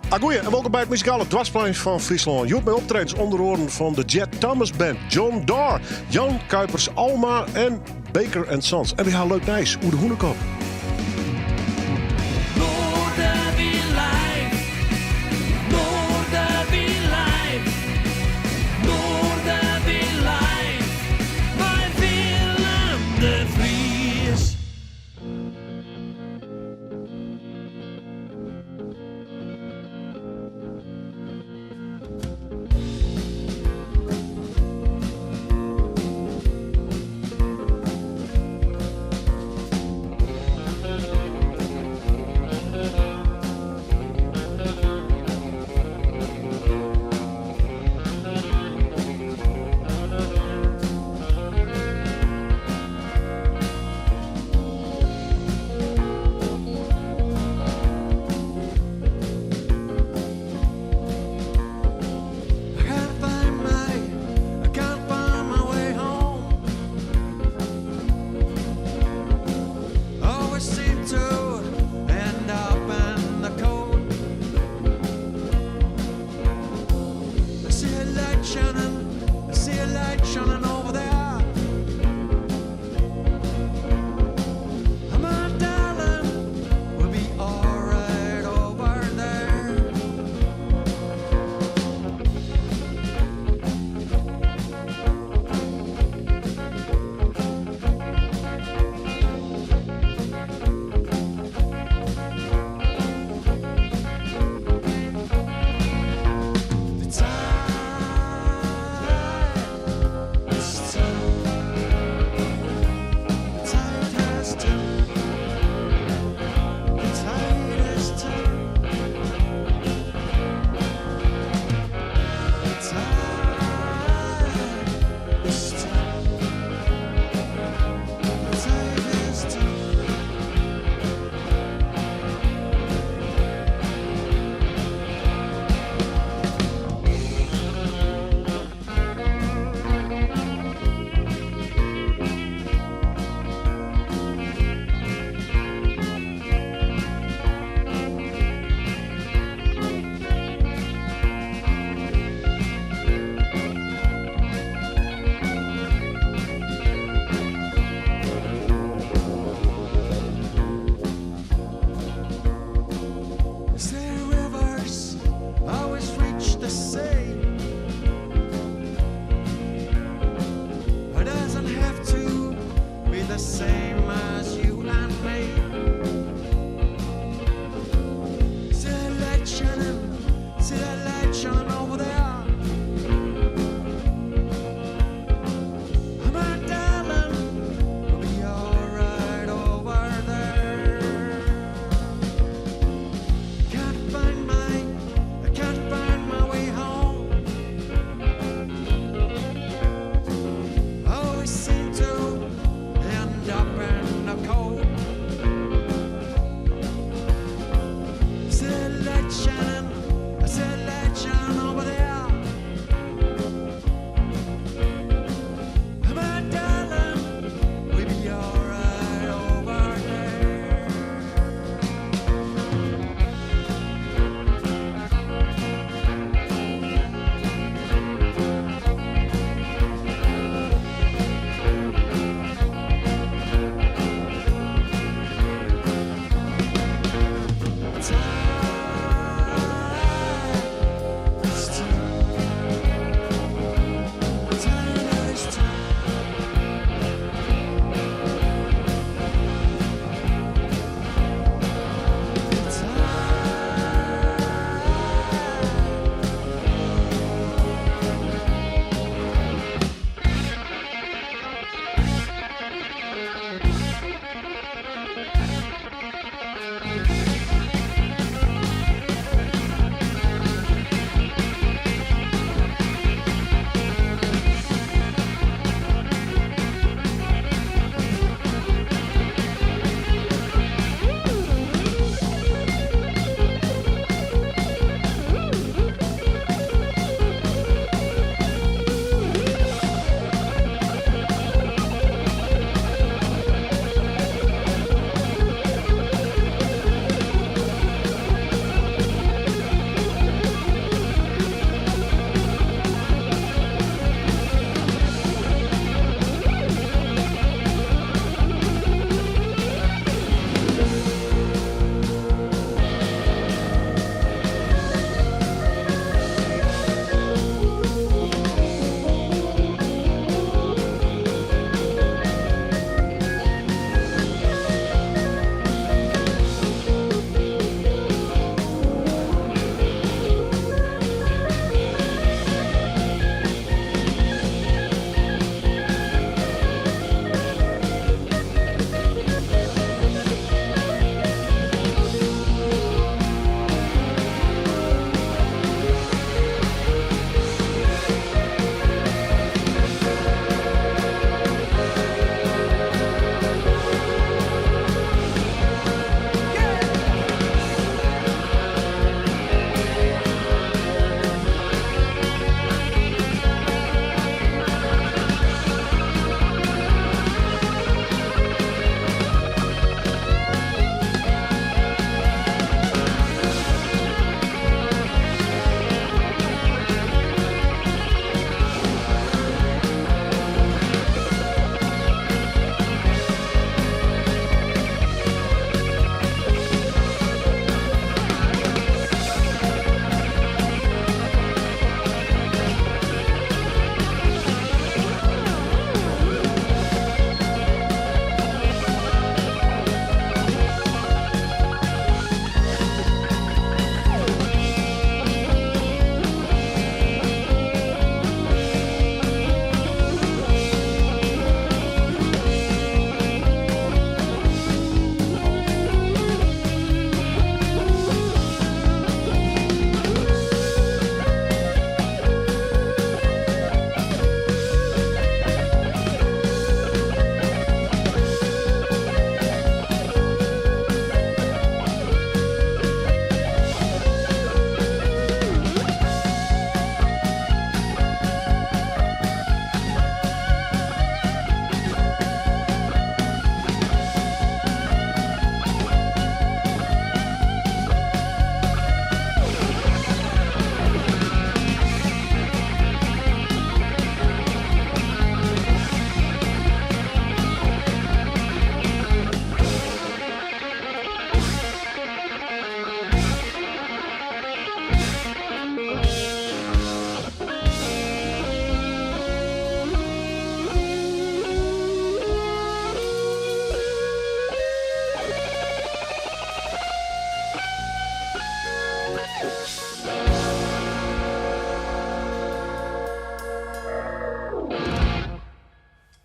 Goeie en welkom bij het muzikale dwarsplein van Friesland. Joep met optredens onder oren van de Jet Thomas Band, John Dar, Jan Kuipers, Alma en Baker Sons. En we gaan leuk nice, Oede Hoenekop.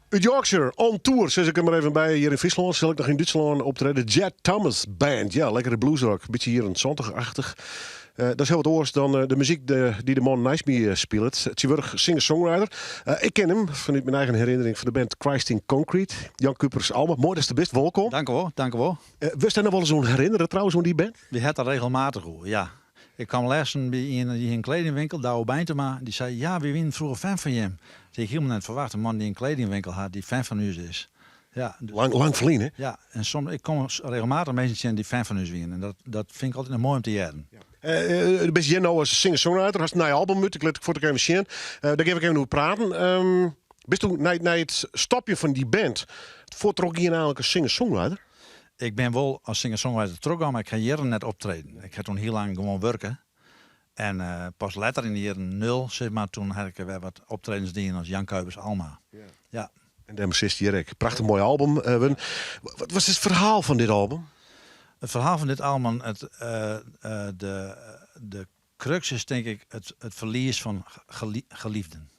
Uit Yorkshire, on tour, zet ik er maar even bij hier in Friesland. Zal ik nog in Duitsland optreden. De Jet Thomas Band. Ja, lekkere bluesrock. Beetje hier een zondag-achtig. Dat is heel wat oors dan de muziek die de man Nice Me speelt. Het is weer singer-songwriter. Ik ken hem vanuit mijn eigen herinnering van de band Christ in Concrete. Jan Kuipers Alma. Mooi dat is de best. Welkom. Dank u wel, dank u wel. Wist jij nog wel eens zo'n herinneren trouwens aan die band? We hebben dat regelmatig hoor, ja. Ik kwam lessen in een kledingwinkel, Douwe Bijntema. Die zei, ja, we winnen vroeger fan van je. Ik helemaal net verwacht, een man die een kledingwinkel had, die fan van u is. Ja, dus, Lang verlien, hè? ja, en soms, ik kom regelmatig mensen die fan van u winnen. En dat vind ik altijd mooi om te jaren. Ja. De best jij nou als singer-songwriter, als een nieuw album uit. Ik let voor de even zien. Daar geef ik even over praten. Bist u na het stapje van die band, voortrok je eigenlijk als singer-songwriter? Ik ben wel als singer-songwriter terug, maar ik ga jaren net optreden. Ik ga toen heel lang gewoon werken. En pas later in de jaren 0, zeg maar, toen had ik weer wat optredens dienen als Jan Kuipers Alma. Ja. Ja. En dan precies direct. Prachtig mooi album. Wat was het verhaal van dit album? Het verhaal van dit album, de crux is denk ik het verlies van geliefden.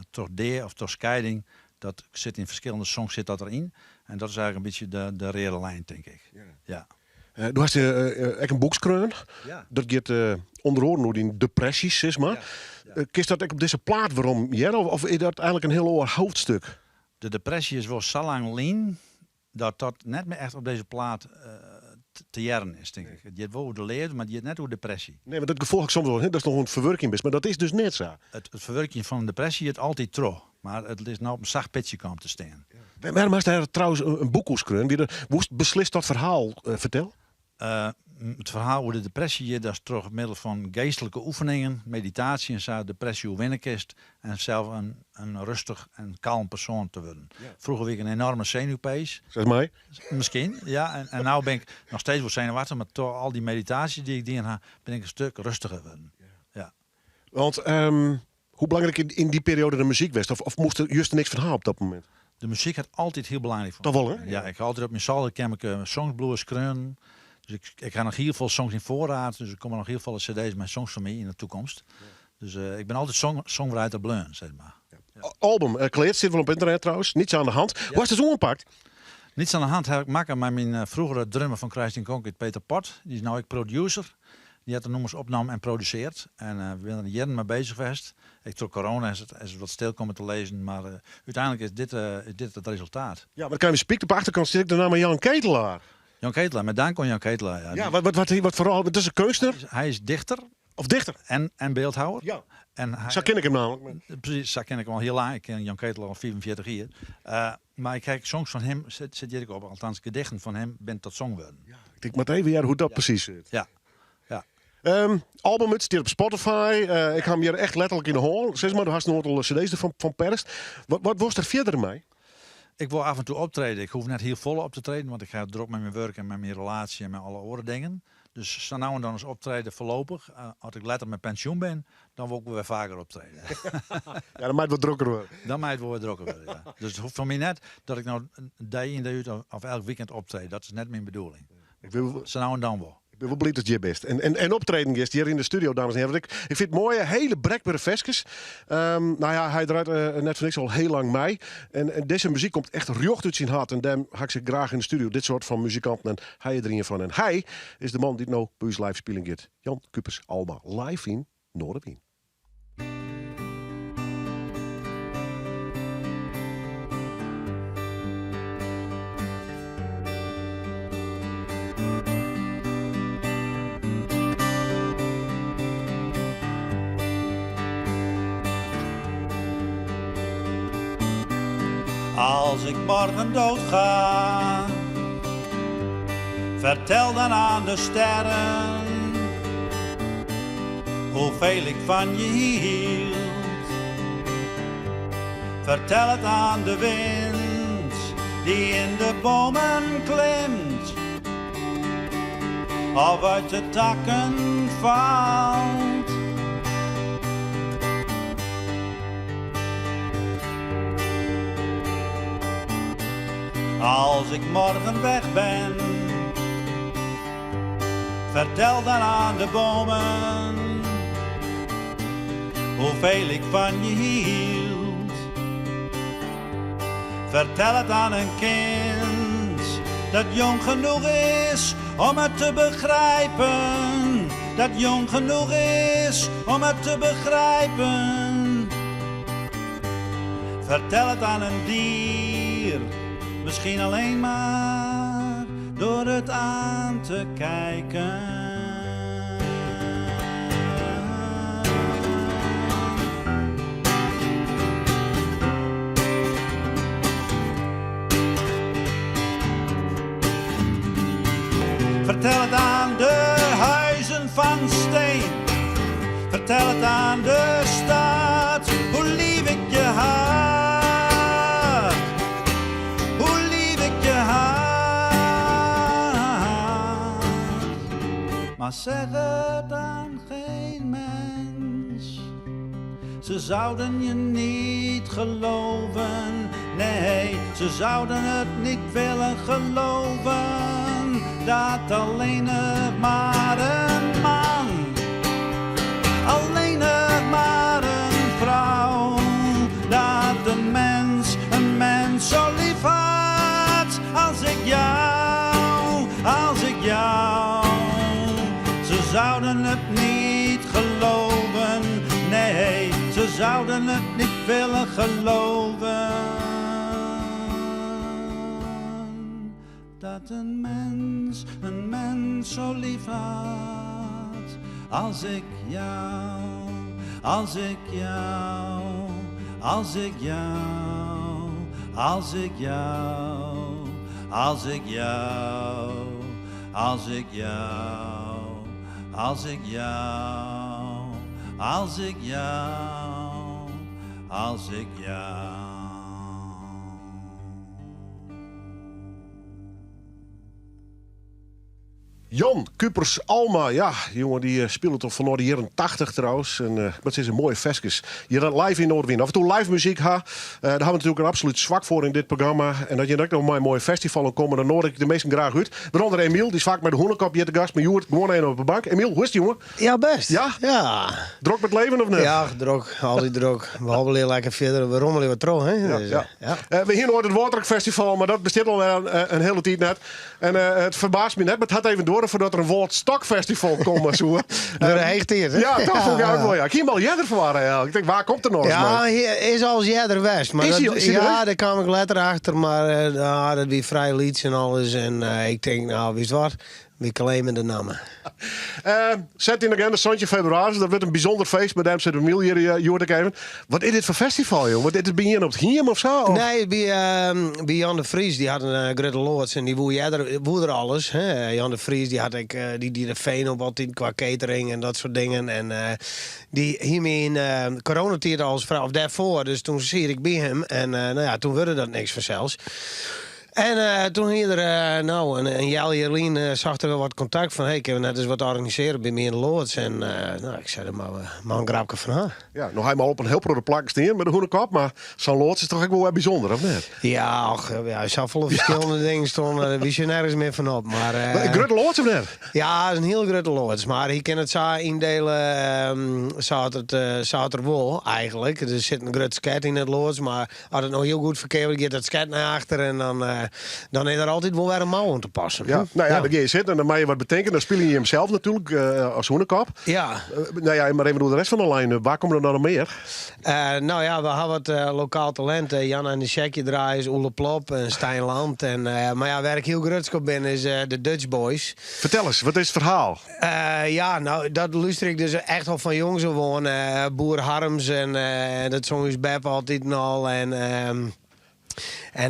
Toch deer of toch scheiding, dat zit in verschillende songs zit dat erin. En dat is eigenlijk een beetje de reële lijn, denk ik. Ja. Ja. Du hast ook een boekskreun. Ja. Dat gaat onder oren in depressies, zeg maar. Ja. Ja. Kist dat ook op deze plaat waarom? Ja, of is dat eigenlijk een heel oor hoofdstuk? De depressie is wel zo lang lean dat net meer echt op deze plaat te jaren is, denk ik. Je hebt wel hoe de leer, maar je hebt net hoe depressie. Nee, maar dat gevolg ik soms wel, dat is nog een verwerking best, maar dat is dus net zo. Het verwerking van een depressie het altijd terug, maar het is nou op een zacht pitje komen te staan. Ja. Waarom is daar trouwens een boekhoeskreun? Wie beslist dat verhaal vertel? Het verhaal over de depressie, dat is terug middel van geestelijke oefeningen, meditatie en zo, depressie hoe winnen kist en zelf een rustig en kalm persoon te worden. Ja. Vroeger was ik een enorme zenuwpees. Zeg mij. Misschien, ja. En nu ben ik nog steeds wel zenuwachtig, maar door al die meditatie die ik die heb, ben ik een stuk rustiger geworden. Ja. Ja. Want hoe belangrijk in die periode de muziek was? Of moest er juist niks van haar op dat moment? De muziek had altijd heel belangrijk voor me. Dat wel, hè? Ja, ik ga altijd op mijn zolder, ken ik songsblues kreunen. Dus ik ga nog heel veel songs in voorraad. Dus er komen nog heel veel cd's met songs van mij in de toekomst. Ja. Dus ik ben altijd songwriter bleun, zeg maar. Ja. Ja. Album, Kleed zit wel op internet trouwens. Niets aan de hand. Ja. Hoe is het zo gepakt? Niets aan de hand heb ik maken met mijn vroegere drummer van Christ in Concrete, Peter Pot. Die is nou ook producer. Die had de nummers opgenomen en produceerd. En we zijn er jaren mee bezig geweest. Ik trok corona is het wat stil komen te lezen. Maar uiteindelijk is dit het resultaat. Ja, maar dan kan je spieken. Op de achterkant zit ik daarna met Jan Ketelaar. Jan Ketelaar, met dank aan Jan Ketelaar. Ja, ja wat vooral, het is een kunstenaar? Hij is dichter. Of dichter? En beeldhouwer. Ja, zo ken ik hem namelijk. Precies, zo ken ik hem al heel lang. Ik ken Jan Ketelaar al 44 jaar. Maar ik kijk songs van hem, zit ik op. Althans, gedichten van hem ben tot song worden. Ja, ik denk maar even hoe dat precies zit. Ja. Album, het staat op Spotify. Ik ga hem hier echt letterlijk in de hol. Zeg maar, er hast nog al cd's van perst. Wat was er verder mee? Ik wil af en toe optreden. Ik hoef net heel vol op te treden, want ik ga druk met mijn werk en met mijn relatie en met alle andere dingen. Dus zo nou en dan eens optreden voorlopig. Als ik later met pensioen ben, dan wil ik weer vaker optreden. Ja, dan moet het wat drukker worden. Dan moet het wel wat drukker worden, ja. Dus het hoeft voor mij net dat ik nou dag in dag uit of elk weekend optreed. Dat is net mijn bedoeling. Zo nou en dan wel. Ik ben wel blij dat je best. En optreden is hier in de studio, dames en heren. Ik vind het mooie, hele brekbare vestjes. Nou ja, hij draait net van niks al heel lang mee. En deze muziek komt echt rjocht uit zijn hart. En daarom ga ik ze graag in de studio. Dit soort van muzikanten. En hij er een van. En hij is de man die nou bij ons live spelen gaat. Jan Kuipers Alma. Live in Noorderwien. Als ik morgen doodga, vertel dan aan de sterren hoeveel ik van je hield. Vertel het aan de wind die in de bomen klimt of uit de takken valt. Als ik morgen weg ben, Vertel dan aan de bomen hoeveel ik van je hield. Vertel het aan een kind dat jong genoeg is om het te begrijpen. Dat jong genoeg is om het te begrijpen. Vertel het aan een dier, misschien alleen maar door het aan te kijken. Vertel het aan de huizen van steen. Vertel het aan de stad, hoe lief ik je had. Hoe lief ik je had. Maar zeg het aan geen mens. Ze zouden je niet geloven. Nee, ze zouden het niet willen geloven. Dat alleen nog maar een man, alleen nog maar een vrouw, dat een mens zo lief had als ik jou, als ik jou. Ze zouden het niet geloven, nee, ze zouden het niet willen geloven. Dat een mens zo lief had als ik jou, als ik jou, als ik jou, als ik jou, als ik jou, als ik jou, als ik jou, als ik jou, als ik jou. Jan Kupers Alma, ja, jongen, die speelde toch van de jaren 80 trouwens. En dat is een mooie vestjes. Je dat live in Noordwien. Af en toe live muziek daar hebben we natuurlijk een absoluut zwak voor in dit programma. En dat je dan ook nog een mooie festival komen, dan nodig ik de meesten graag uit. Waaronder Emiel, die is vaak met de hoenekop hier te gast, maar Joert gewoon een op de bank. Emiel, hoe is het, jongen? Ja, best. Ja? Ja. Drok met leven of niet? Ja, druk. Altijd druk. We hobbelen heel lekker verder. We rommelen wat terug, hè? Ja, Dus, ja. ja. We hier nooit het Waterfestival, maar dat bestaat al een hele tijd net. En het verbaast me net, maar het had even door voordat er een Woordstokfestival komt. Zo. Door de heegteert, hè? Ja, toch vond ik ook wel. Ja. Ik ging wel jeder verwarren eigenlijk. Ik denk, waar komt er nog eens? Ja, hier is als jij er west. Maar Is hij- dat, is hij er ja, west? daar kwam ik later achter. Maar dat wie vrij lieds en alles. En ik denk, nou, wist wat? We claimen de namen. Zet in de agenda, Santje februari. Dat wordt een bijzonder feest. Met hem zit Emiel hier, Joert even. Wat is dit voor festival, joh? Wat is dit, ben je op het Hiem of zo? Of? Nee, bij Jan de Vries, die had een grote loods en die woe er alles. Hè. Jan de Vries, die had ik, die de veen op altijd qua catering en dat soort dingen. En die hiermee in coronatijd als vrouw, of daarvoor, dus toen zie ik bij hem. En nou ja, toen werd dat niks vanzelfs. En toen hier een Jel Jerlien zag er wel wat contact van. Hey, ik heb net eens wat organiseren bij me in de loods. En nou, ik zei er maar een grapje van haar. Ja, nog helemaal op een heel grote plak staan met een groene kop. Maar zo'n loods is toch ook wel bijzonder, of niet? Ja, ach, ja, er volle verschillende dingen stonden. Daar wist je nergens meer van op. Maar, Een grote loods of niet? ja, het is een heel grote loods. Maar je kan het zo indelen, zou het er wel eigenlijk. Er zit een grote sket in het loods. Maar als het nog heel goed verkeerd wordt, gaat dat sket naar achter. En dan is er altijd wel weer een mouw aan te passen. Ja, nou ja, dan ga je zitten en dan mag je wat betekenen. Dan speel je hem zelf natuurlijk als hoenekop. Ja. Nou ja, maar even door de rest van de lijn. Waar komen er dan nog meer? Nou ja, we hebben wat lokaal talent. Jan en de Shekje draaien, Oele Plop en Stijn Land. En, maar ja, waar ik heel grutsk op ben, is de Dutch Boys. Vertel eens, wat is het verhaal? Ja, nou, dat luister ik dus echt al van jongs gewoon. Boer Harms en dat zong is Beb altijd en al. En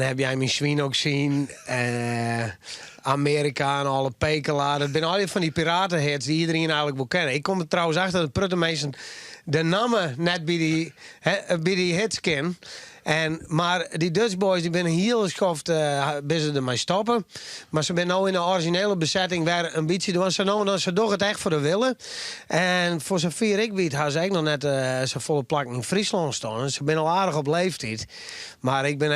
heb jij mijn Swien ook zien? Amerika en alle Pekela. Dat zijn al van die piratenhits die iedereen eigenlijk wil kennen. Ik kom er trouwens achter dat Pruttenmeesten de namen net bij die hits ken. Maar die Dutch Boys die zijn heel geschoft bezig ermee stoppen. Maar ze zijn nou in de originele bezetting weer een beetje doen. Ze doen het echt voor de willen. En voor zover ik weet, had ze ook nog net zijn volle plak in Friesland staan. Ze zijn al aardig op leeftijd. Maar ik ben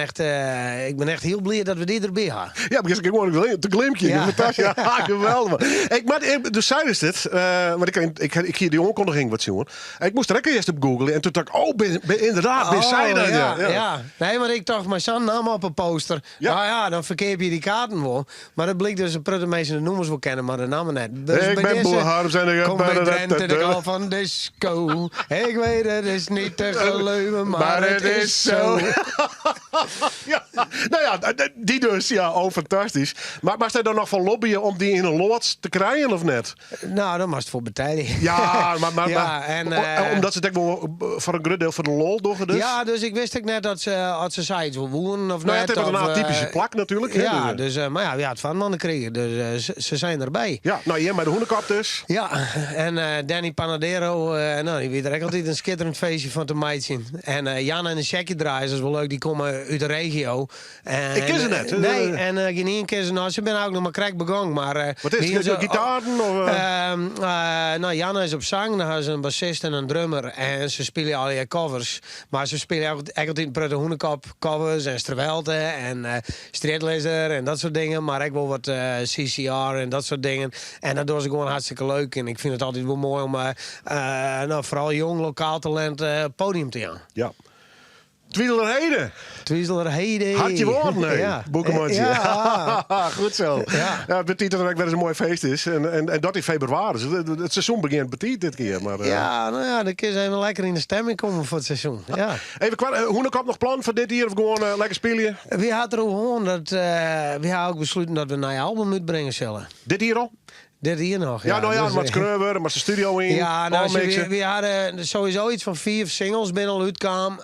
echt heel blij dat we die erbij hebben. Ja, because ik gewoon te glimpje. Ja. Ja, geweldig. Dus zei dus dit, want ik hier die aankondiging wat zien. Ik moest er ook eerst op googlen en toen dacht ik, inderdaad, ben zij dan? Ja. Nee, maar ik dacht, mijn zoon nam op een poster. Ja. Nou ja, dan verkeer je die kaarten wel. Maar het bleek dus een pruttige mensen de noemers wel kennen, maar de namen net. Dus Ik bij ben deze boerhard, zijn er kom bij Drenthe, de gal van disco. Ik weet het is niet te geloven, maar het is zo. Ja, nou ja, die dus, ja, fantastisch. Maar sta je dan nog van lobbyen om die in een loods te krijgen of net? Nou, dan was het voor betalen. Ja, maar Ja, en, omdat ze het ook wel voor een groot deel voor de lol doen dus? Ja, dus ik wist ook net dat ze zei het wil wonen of Nou ja, net. het heeft of, een typische plak natuurlijk. Ja, hè, dus, maar ja, we hadden van mannen kregen, dus ze zijn erbij. Ja, nou hier met de hoenekap dus. Ja, en Danny Panadero, nou, die weet er echt altijd een schitterend feestje van te meidje. En Jan en de Shaggy Draaien, dat is wel leuk, die komen uit de regio. En, Ik ken ze net. Nee, en geen één keer ze nou, ze zijn ook nog maar krek begonnen. Maar, Wat is het? Gitaren? Of, nou, Jan is op zang, dan hebben ze een bassist en een drummer. En ze spelen al die covers. Maar ze spelen ook altijd in Prutte Hoenekop covers en Stravelte en Streetlizzer en dat soort dingen. Maar ik wil wat CCR en dat soort dingen. En dat doen ze gewoon hartstikke leuk. En ik vind het altijd wel mooi om nou, vooral jong lokaal talent podium te gaan. ja. Twiedlerheden. Twieselerheden. Had je woord, nee. Ja. Boekemantje. Ja. Goed zo. Ja. Ja, het betekent dat het ook weer eens een mooi feest is. En dat in februari. Dus het seizoen begint petit dit keer. Maar, Ja, nou ja, dan kun je even lekker in de stemming komen voor het seizoen. Ja. Even Hoenekop nog plan voor dit hier of gewoon lekker spelen? We hadden er gewoon dat we hadden ook besloten dat we een nieuw album uitbrengen zullen. Dit hier al? Dit hier nog. Ja, nou ja, dus, maar het kneuwen, maar de studio in. ja, nou, mixen. we hadden sowieso iets van 4 singles binnen al uitkwam.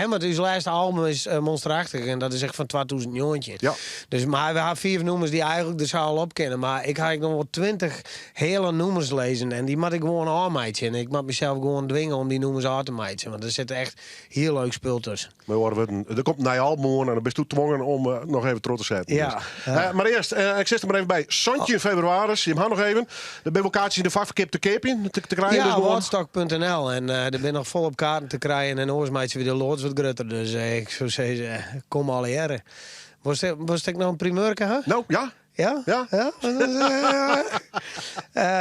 Want ons laatste album is Monsterachtig en dat is echt van 2009. Ja. Dus, maar we hebben 4 nummers die eigenlijk de zaal op kennen. Maar ik ga nog wel 20 hele nummers lezen en die moet ik gewoon aanmijten. En ik moet mezelf gewoon dwingen om die nummers aan te mijten. Want er zit echt heel leuk spul tussen. Er komt een nieuw album aan en dan ben je gedwongen om nog even trots te zetten. Ja, Dus. ja. Maar eerst, ik zet er maar even bij. Santje in februari, je hem nog even. Dan ben je kaartjes in de vakverkip te kepen, te krijgen. dus Ja, gewoon. Woodstock.nl. En er ben nog volop kaarten te krijgen. En oors meidje weer de loods wat grutter. Dus ik zou zeggen, kom alle jaren. Was ik nou een primeurke, hè? Nou, ja. Ja? Ja.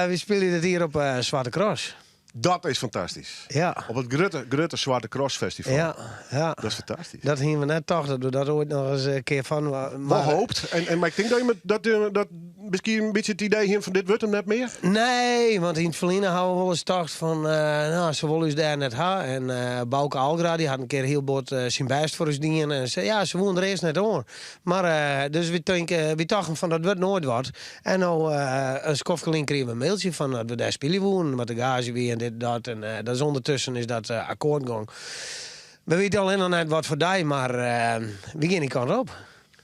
We spelen dit hier op Zwarte Cross. Dat is fantastisch. Ja. Op het Grutte Zwarte Cross Festival. Ja, ja. Dat is fantastisch. Dat hingen we net toch, dat we dat ooit nog eens een keer van... Wel hoopt. Maar ik denk dat je dat misschien een beetje het idee heeft van dit wordt hem net meer. Nee, want in het verleden hadden we wel eens gedacht van... nou, ze willen ons daar net hebben. En Bouke Algra, die had een keer heel bord zijn best voor ons dingen. En ze, ja, ze woonden er eerst net hoor. Maar dus we dachten van dat wordt nooit wat. En nou, een skofgelink kregen we een mailtje van dat we daar spelen wonen. Met de gage weer en dit, dat. En dat is ondertussen is dat akkoord gegaan. We weten alleen nog net wat voor die, maar we gaan die kant op.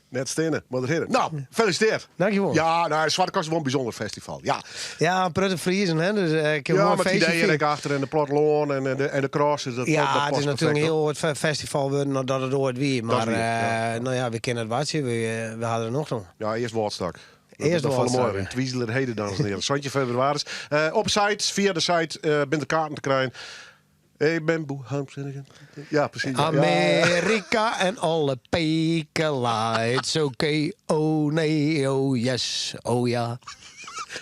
Net stenen, maar nou, gefeliciteerd. Dankjewel. Ja, nou, Zwarte Cross is wel een bijzonder festival. Ja, Ja, Prutte Friesen, hè. Dus ik heb ja een met feestje ideeën vieren. achter en de plotloon en de cross. Dus dat, Ja, dat het past is natuurlijk een perfect, heel het festival worden nadat het ooit wie. Maar wie, ja. nou ja, we kennen het watje. We hadden er nog. hoor. Ja, eerst Woordstak. Eerst dat valt Woordstak, mooi. ja. Twieselerheden, dames en heren. Santje februari. Op site, via de site, ben de kaarten te krijgen. Ik ben Boe Hamstenigen. Ja, precies. Ja. Amerika en alle pekela. It's okay. Oh nee, oh yes, oh ja.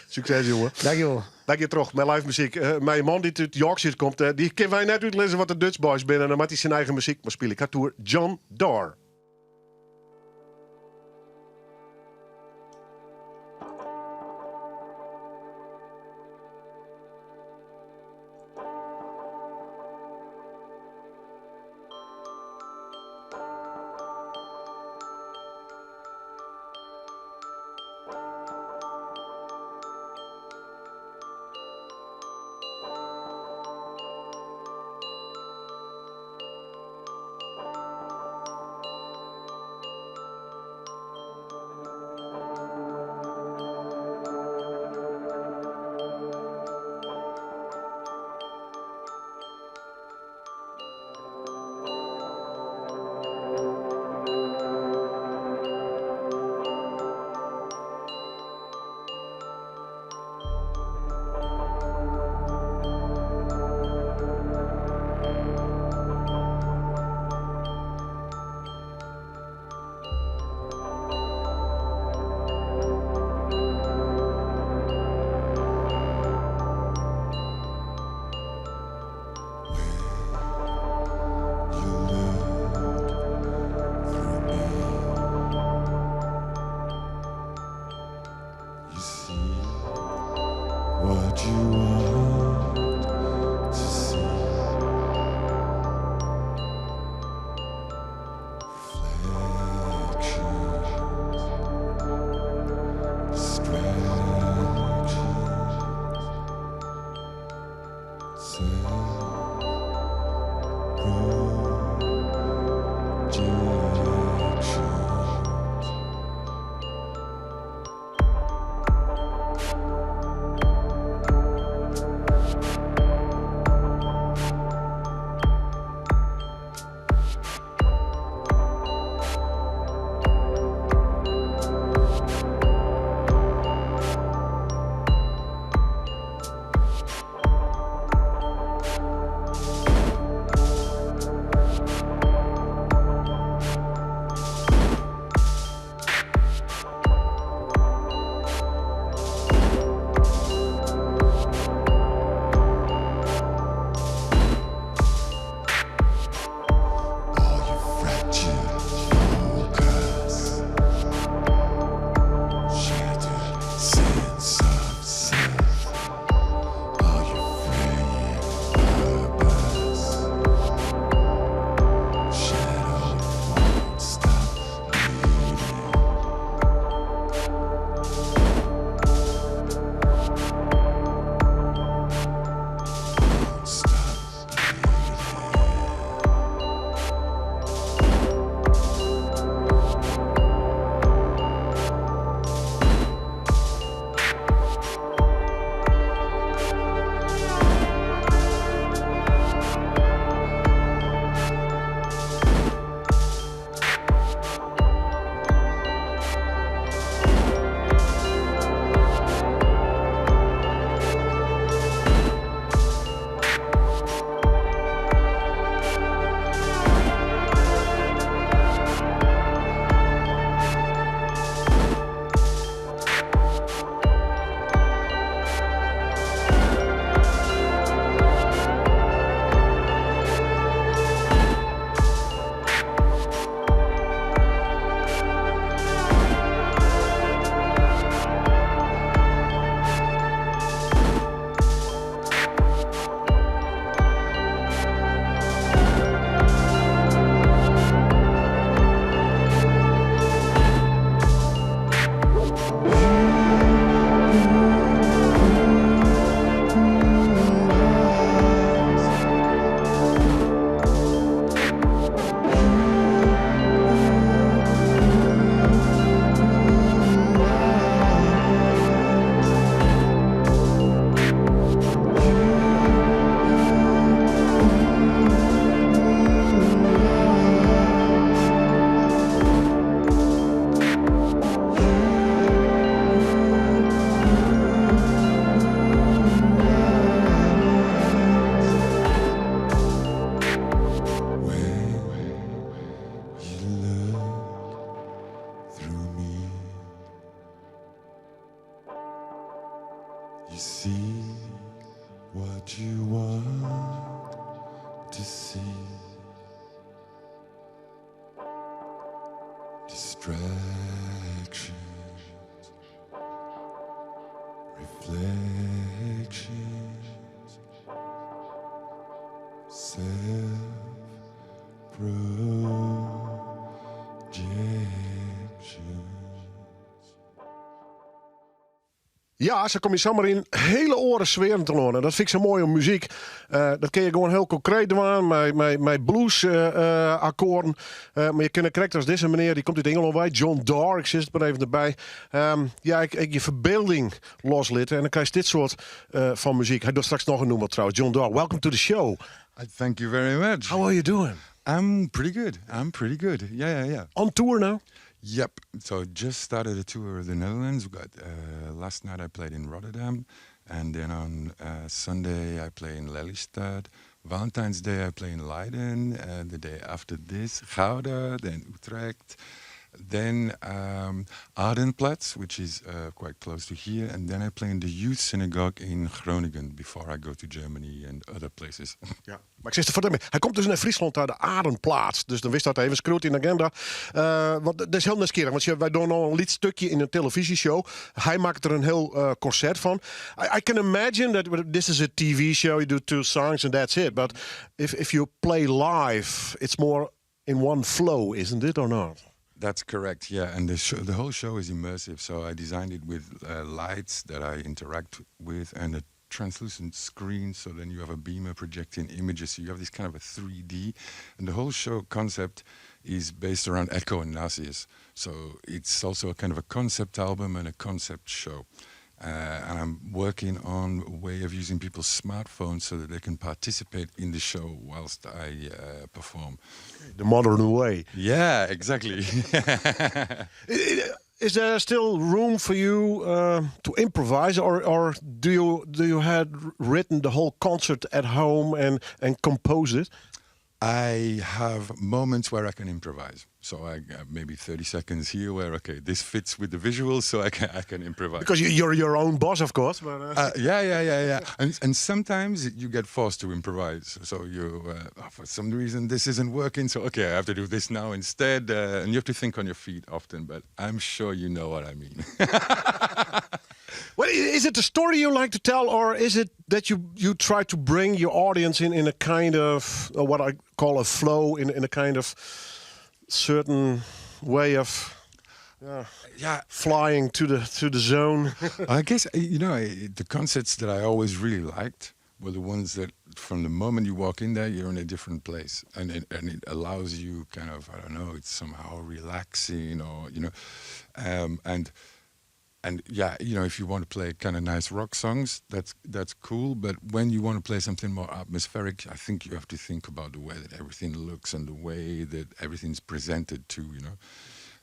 Succes, jongen. Dankjewel. Dank je terug. Mijn live muziek. Mijn man die uit Yorkshire komt, die kunnen wij net uitlezen wat de Dutch Boys binnen. En dan maakt hij zijn eigen muziek. Maar speel ik haar tour John Doerr. see what you want to see. Distractions, reflections, self-projections. Ja, ze kom je zomaar in hele oren zweren te lonen. Dat vind ik zo mooi om muziek. Dat kun je gewoon heel concreet doen met blues akkoorden. Maar je kunt correct als deze meneer, die komt uit Engeland bij, John Daw, ik zit er maar even erbij. Ik je verbeelding loslitten en dan krijg je dit soort van muziek. Hij doet straks nog een noemer trouwens. John Daw, welcome to the show. Thank you very much. How are you doing? I'm pretty good. Yeah. On tour now? Yep. So just started a tour of the Netherlands. We got last night I played in Rotterdam, and then on Sunday I play in Lelystad. Valentine's Day I play in Leiden. The day after this, Gouda, then Utrecht, then Adenplatz, which is quite close to here, and then I play in the youth synagogue in Groningen before I go to Germany and other places. Ja. Maar ik zeg er verder mee. Hij komt dus naar Friesland uit de Adenplaats. Dus dan wist dat even. Scroot in de agenda. Want dat is heel nieuwsgierig. Want wij doen al een liedstukje in een televisieshow. Hij maakt er een heel concert van. I can imagine that this is a TV show. You do 2 songs and that's it. But if you play live, it's more in one flow, isn't it, or not? That's correct, yeah. And the whole show is immersive. So I designed it with lights that I interact with and a translucent screen, so then you have a beamer projecting images, so you have this kind of a 3D, and the whole show concept is based around Echo and Narcissus. So it's also a kind of a concept album and a concept show. And I'm working on a way of using people's smartphones so that they can participate in the show whilst I perform. The modern way. Yeah, exactly. Is there still room for you to improvise, or do you had written the whole concert at home and compose it? I have moments where I can improvise. So I maybe 30 seconds here where, okay, this fits with the visuals, so I can improvise. Because you're your own boss, of course. But, yeah. And sometimes you get forced to improvise. So you, for some reason, this isn't working. So, okay, I have to do this now instead. And you have to think on your feet often. But I'm sure you know what I mean. Well, is it the story you like to tell, or is it that you try to bring your audience in a kind of what I call a flow, in a kind of certain way of flying to the zone? I guess, the concerts that I always really liked were the ones that from the moment you walk in there, you're in a different place. And it allows you kind of, I don't know, it's somehow relaxing or, And yeah, if you want to play kind of nice rock songs, that's cool. But when you want to play something more atmospheric, I think you have to think about the way that everything looks and the way that everything's presented too,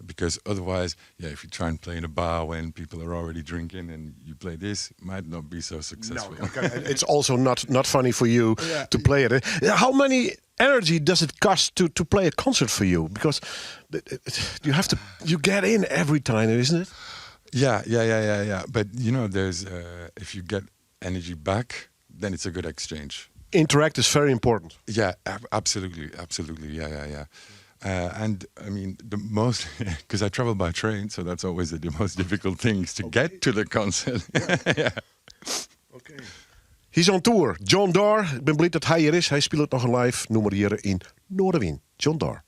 Because otherwise, if you try and play in a bar when people are already drinking and you play this, it might not be so successful. No, okay. It's also not funny for you to play it. How many energy does it cost to play a concert for you? Because you get in every time, isn't it? Yeah. But there's if you get energy back, then it's a good exchange. Interact is very important. Yeah, absolutely. Yeah. And I mean, the most, because I travel by train, so that's always the most difficult things to get to the concert. Yeah. Okay. He's on tour. John Doerr. Ik ben blij dat hij hier is. Hij speelt het nog een live nummer hier in Noorderwien. John Doerr.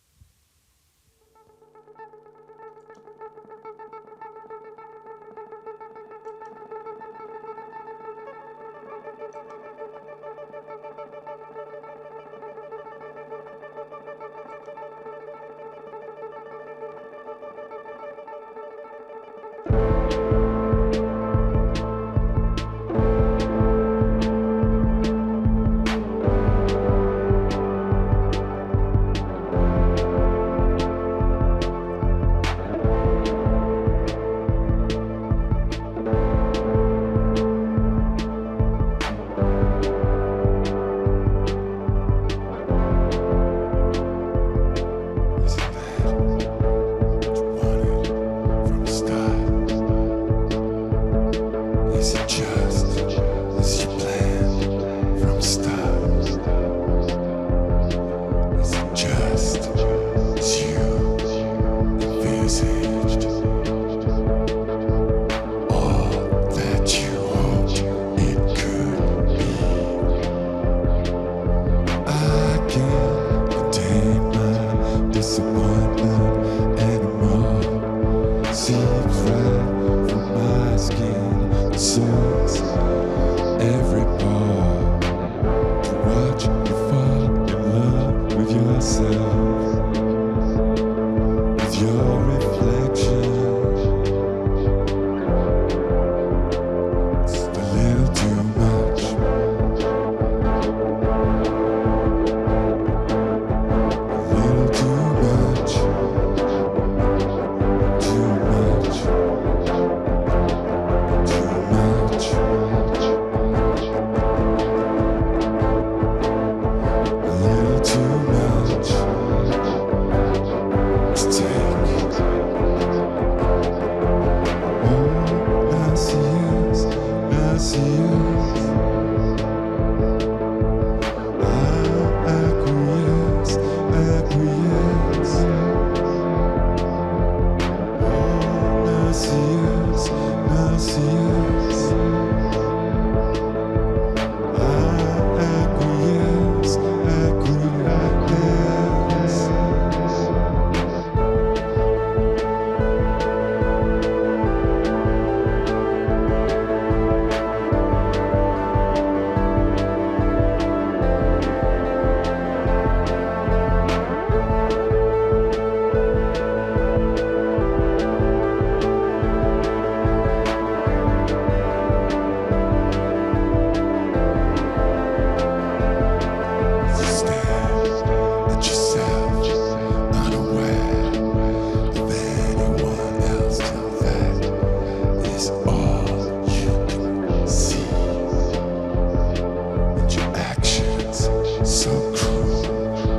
So cruel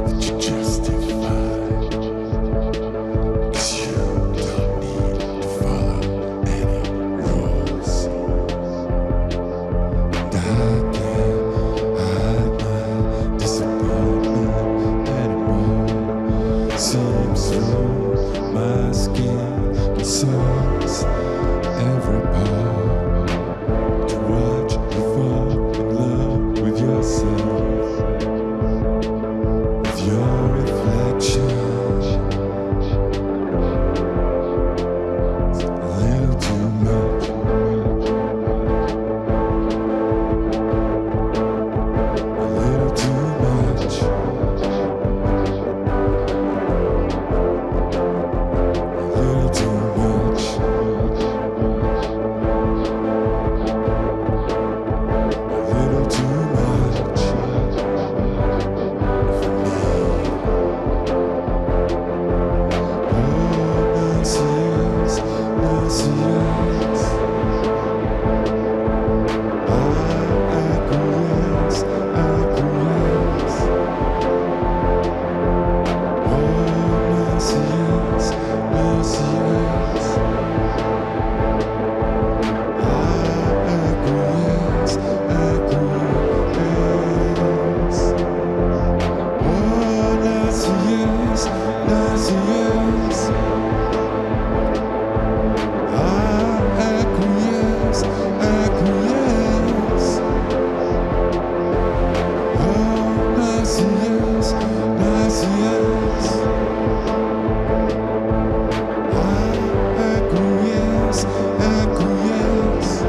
that you justify. 'Cause you don't need to follow any rules. And I can't hide my disappointment anymore. Seeps through my skin and soaks every pore. To watch you fall in love with yourself, with your reflection. It's a little too much. A little too much. A little too much. A little too much for me. Oh, nice years, nice years. I acquiesce, acquiesce. Oh, nice years, nice years. I acquiesce, acquiesce. Oh, nice years, nice years. I acquiesce, acquiesce. Oh, nice years, nice years. I acquiesce, acquiesce.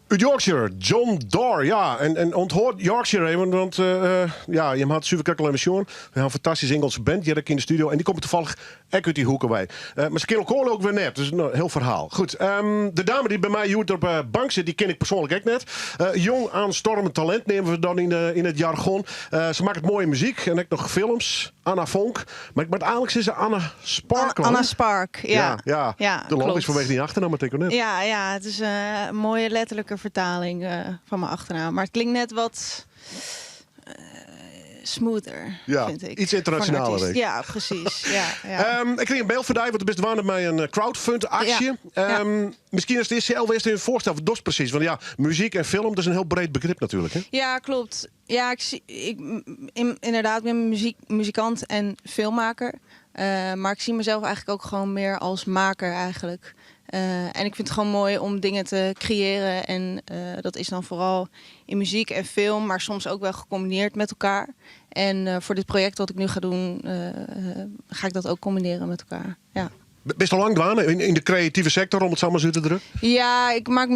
Uit Yorkshire, John Dorr, ja. En onthoort Yorkshire even, want ja, je had Superkakkel en Mission. We hebben een fantastische Engelse band, die in de studio. En die komt toevallig echt uit die hoeken bij. Maar ze kennen elkaar ook weer net, dus een heel verhaal. Goed, de dame die bij mij hier op bank zit, die ken ik persoonlijk ook net. Jong aanstormend talent nemen we dan in het jargon. Ze maakt mooie muziek en ook nog films. Anna Vonk. Maar eigenlijk is ze Anna Spark. Anna Spark, ja. Ja. De land klopt. is vanwege die achternaam, maar ik net. Ja, het is een mooie letterlijke vertaling van mijn achternaam. Maar het klinkt net wat smoother, vind ik. Iets internationaler, denk ik. Ja, precies. Ja. Ik kreeg een beeld van want het best waren met een crowdfund actie. Misschien is het eerst zelf eerst een voorstel voor DOS precies. Want ja, muziek en film, dat is een heel breed begrip natuurlijk. Hè? Ja, klopt. Ja, inderdaad, ik ben muzikant en filmmaker. Maar ik zie mezelf eigenlijk ook gewoon meer als maker eigenlijk. En ik vind het gewoon mooi om dingen te creëren. En dat is dan vooral in muziek en film, maar soms ook wel gecombineerd met elkaar. En voor dit project wat ik nu ga doen, ga ik dat ook combineren met elkaar. Ja. Best al lang dwaan in de creatieve sector, om het zo maar zo te drukken? Ja, ik maak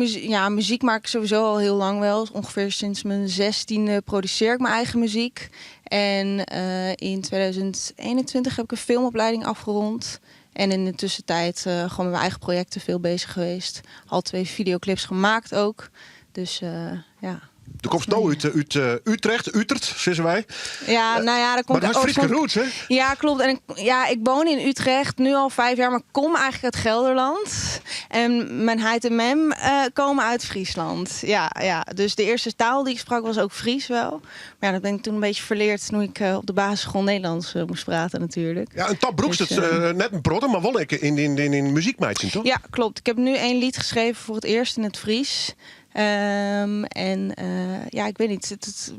muziek maak ik sowieso al heel lang wel. Ongeveer sinds mijn 16e produceer ik mijn eigen muziek. En in 2021 heb ik een filmopleiding afgerond. En in de tussentijd gewoon met mijn eigen projecten veel bezig geweest. Al 2 videoclips gemaakt ook. Dus ja. De komt nou uit Utrecht, Utrecht, zeggen wij. Ja, nou ja, dat komt Maar dat is Friese roots, hè? Ja, klopt. En ik woon in Utrecht nu al 5 jaar, maar ik kom eigenlijk uit Gelderland. En mijn heid en mem komen uit Friesland. Ja, dus de eerste taal die ik sprak was ook Fries wel. Maar ja, dat ben ik toen een beetje verleerd toen ik op de basisschool Nederlands moest praten natuurlijk. Ja, en Tap Broeks, Dus, net een broder, maar wel lekker in muziekmeidje, toch? Ja, klopt. Ik heb nu 1 lied geschreven voor het eerst in het Fries. Ik weet niet. Het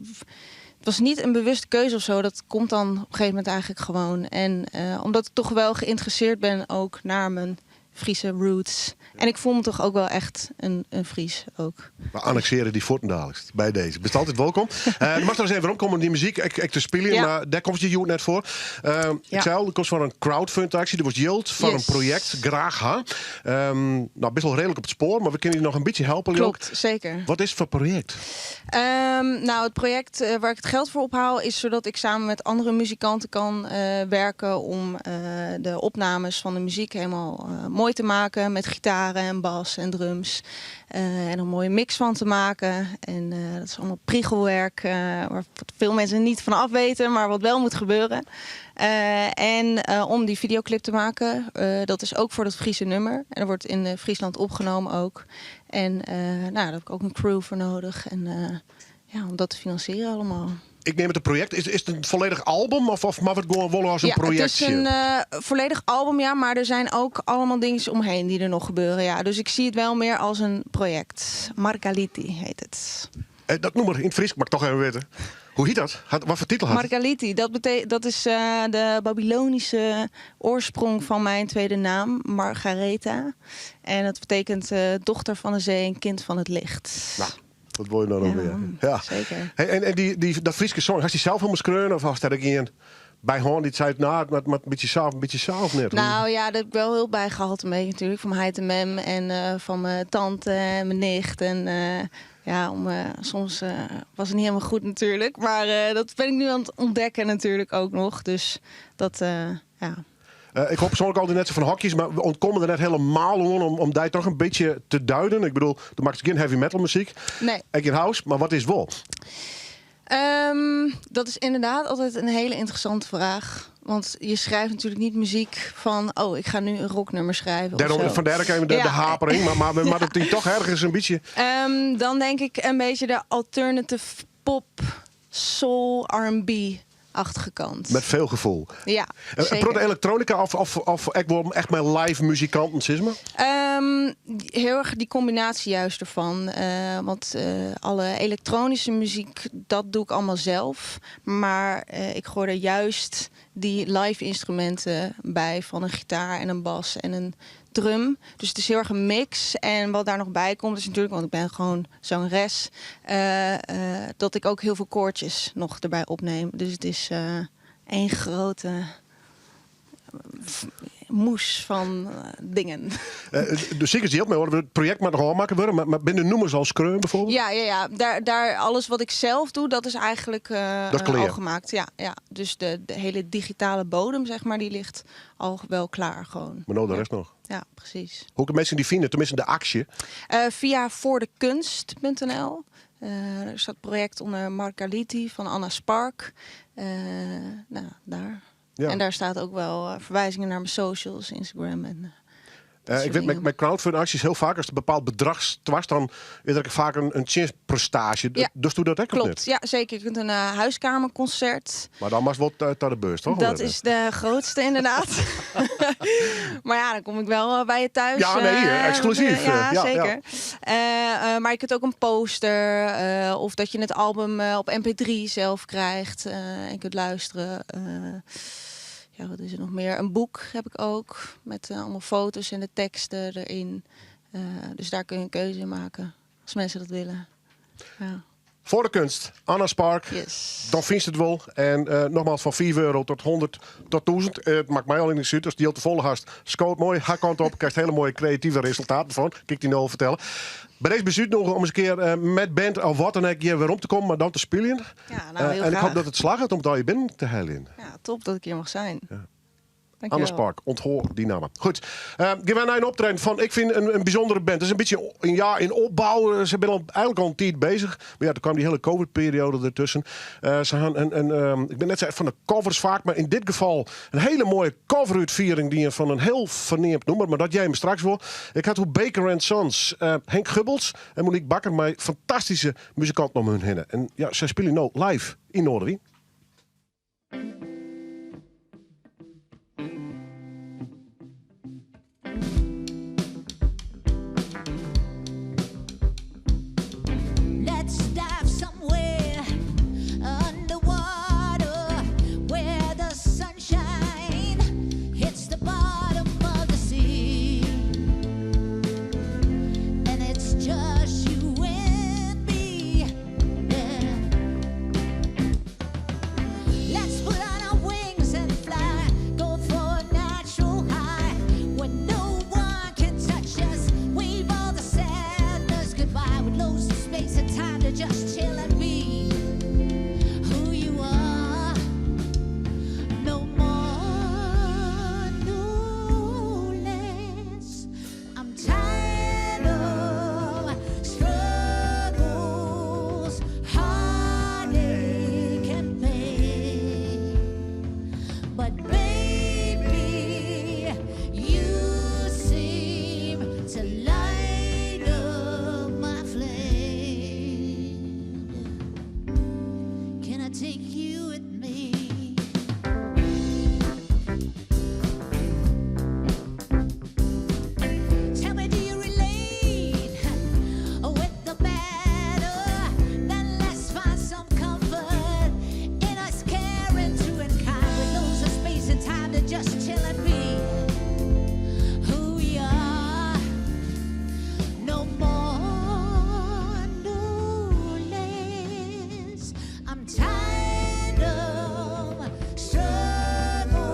was niet een bewuste keuze of zo. Dat komt dan op een gegeven moment eigenlijk gewoon. En omdat ik toch wel geïnteresseerd ben ook naar mijn Friese roots. En ik voel me toch ook wel echt een Fries ook. We annexeren die voeten dadelijk bij deze. Best altijd welkom. Je mag er eens even rondkomen die muziek ik te spelen, Ja. maar daar komt je Joet net voor. Ik zei al, dat komt van een crowdfund-actie. Dat was yield van een project, Graag Ha. Best wel redelijk op het spoor, maar we kunnen je nog een beetje helpen. Klopt, zeker. Wat is het voor project? Het project waar ik het geld voor ophaal is zodat ik samen met andere muzikanten kan werken om de opnames van de muziek helemaal mooi te maken met gitaren en bas en drums. En een mooie mix van te maken. En dat is allemaal priegelwerk waar veel mensen niet van af weten, maar wat wel moet gebeuren. Om die videoclip te maken, dat is ook voor dat Friese nummer. En dat wordt in Friesland opgenomen ook. En daar heb ik ook een crew voor nodig. En om dat te financieren allemaal. Ik neem het een project. Is het een volledig album of mag het gewoon wel als een projectje? Het is een volledig album, ja. Maar er zijn ook allemaal dingen omheen die er nog gebeuren. Ja. Dus ik zie het wel meer als een project. Margaliti heet het. Dat noem maar in het Fries, maar ik toch even weten. Hoe heet dat? Wat voor titel had het? Margaliti, dat is de Babylonische oorsprong van mijn tweede naam, Margaretha. En dat betekent dochter van de zee en kind van het licht. Nou, dat wil je nou nog weer. Ja. Zeker. Hey, en dat Friese song, had je zelf helemaal schreeuwen of was dat ik in bij Hoorn die zei met een beetje zelf net? Nou ja, daar heb ik wel hulp bij gehad een beetje natuurlijk. Van mijn heid en mem en van mijn tante en mijn nicht. En soms was het niet helemaal goed natuurlijk. Maar dat ben ik nu aan het ontdekken natuurlijk ook nog. Dus dat, ik hoop persoonlijk altijd net zo van hokjes, maar we ontkomen er net helemaal om daar toch een beetje te duiden. Ik bedoel, er maakt geen heavy metal muziek. nee. Ik in house, maar wat is wel? Dat is inderdaad altijd een hele interessante vraag. Want je schrijft natuurlijk niet muziek van... ik ga nu een rocknummer schrijven of zo. Vandaar even de hapering, maar dat die toch ergens een beetje... Dan denk ik een beetje de alternative pop, soul, R&B-achtige kant. Met veel gevoel. Ja, Pro de elektronica of echt mijn live muzikanten, zeg maar? Heel erg die combinatie juist ervan. Want alle elektronische muziek, dat doe ik allemaal zelf. Maar ik gooi er juist die live instrumenten bij van een gitaar en een bas en een drum. Dus het is heel erg een mix. En wat daar nog bij komt is natuurlijk, want ik ben gewoon zangeres, dat ik ook heel veel koortjes nog erbij opneem. Dus het is één grote moes van dingen. De zingers die helpt mij horen, het project maar nog maken worden, maar binnen noemers als Kreun bijvoorbeeld? Ja. Daar alles wat ik zelf doe, dat is eigenlijk al gemaakt. Ja. Dus de hele digitale bodem, zeg maar, die ligt al wel klaar gewoon. Maar nou de rest nog. Ja, precies. Hoe kunnen mensen die vinden? Tenminste de actie. Via voordekunst.nl. Er staat het project onder Margaliti van Anna Spark. Daar. Ja. En daar staat ook wel verwijzingen naar mijn socials, Instagram en... Ik weet met crowdfunding acties heel vaak als er een bepaald bedrag dwars, dan is er vaak een prestage. Ja. Dus doe dat ook Klopt, net. ja zeker. Je kunt een huiskamerconcert. Maar dan was het wel naar de beurs, toch? Dat is de grootste inderdaad. Maar ja, dan kom ik wel bij je thuis. Ja, nee, exclusief. Ja, zeker. Maar je kunt ook een poster of dat je het album op mp3 zelf krijgt en kunt luisteren. Wat is er nog meer? Een boek heb ik ook met allemaal foto's en de teksten erin. Dus daar kun je een keuze in maken als mensen dat willen. Ja. Voor de kunst, Anna Spark. Yes. Dan vind je het wel. En nogmaals, van €4 tot 100 tot 1000. Het maakt mij al in de zuid. Als die al te volle gast scoot mooi. Ga kant op. Krijgt hele mooie creatieve resultaten van. Kijk die nou vertellen. Bij deze bezuid nog om eens een keer met band of wat dan ook hier weer om te komen, maar dan te spelen. Ja, nou heel en ik graag. hoop dat het slag gaat om daar je binnen te halen. Ja, top dat ik hier mag zijn. Dankjewel. Anne Spark, onthoor die namen. Goed, gaan wij naar een optreden van, ik vind een bijzondere band. Het is een beetje een jaar in opbouw. Ze zijn eigenlijk al een tijd bezig. Maar ja, toen kwam die hele COVID-periode ertussen. Ze gaan ik ben net zei van de covers vaak, maar in dit geval een hele mooie coveruitviering die je van een heel verneemd nummer, maar dat jij hem straks wil. Ik had hoe Baker & Sons, Henk Gubbels en Monique Bakker, mij fantastische muzikanten om hun heen. En ja, zij spelen nu live in Noordwien. Let's dive somewhere underwater where the sunshine hits the bottom of the sea. And it's just you and me. Yeah. Let's put on our wings and fly, go for a natural high when no one can touch us. Wave all the sadness goodbye with loads of space and time to just chill and be who you are. No more, no less. I'm tired of struggles, heartache and pain. But baby, you seem to light up my flame. Can I take you with me? Tell me, do you relate with the matter? Then let's find some comfort in us caring true and kind with loads of space and time to just chill and be who we are. No more, no less. I'm tired of struggles,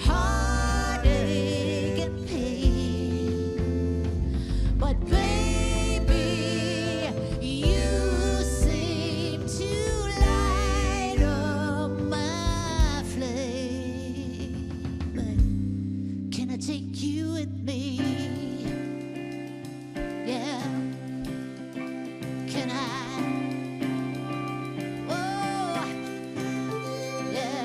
heartache and pain. But baby, you seem to light up my flame. Can I take you with me? Yeah. Can I? Oh, yeah.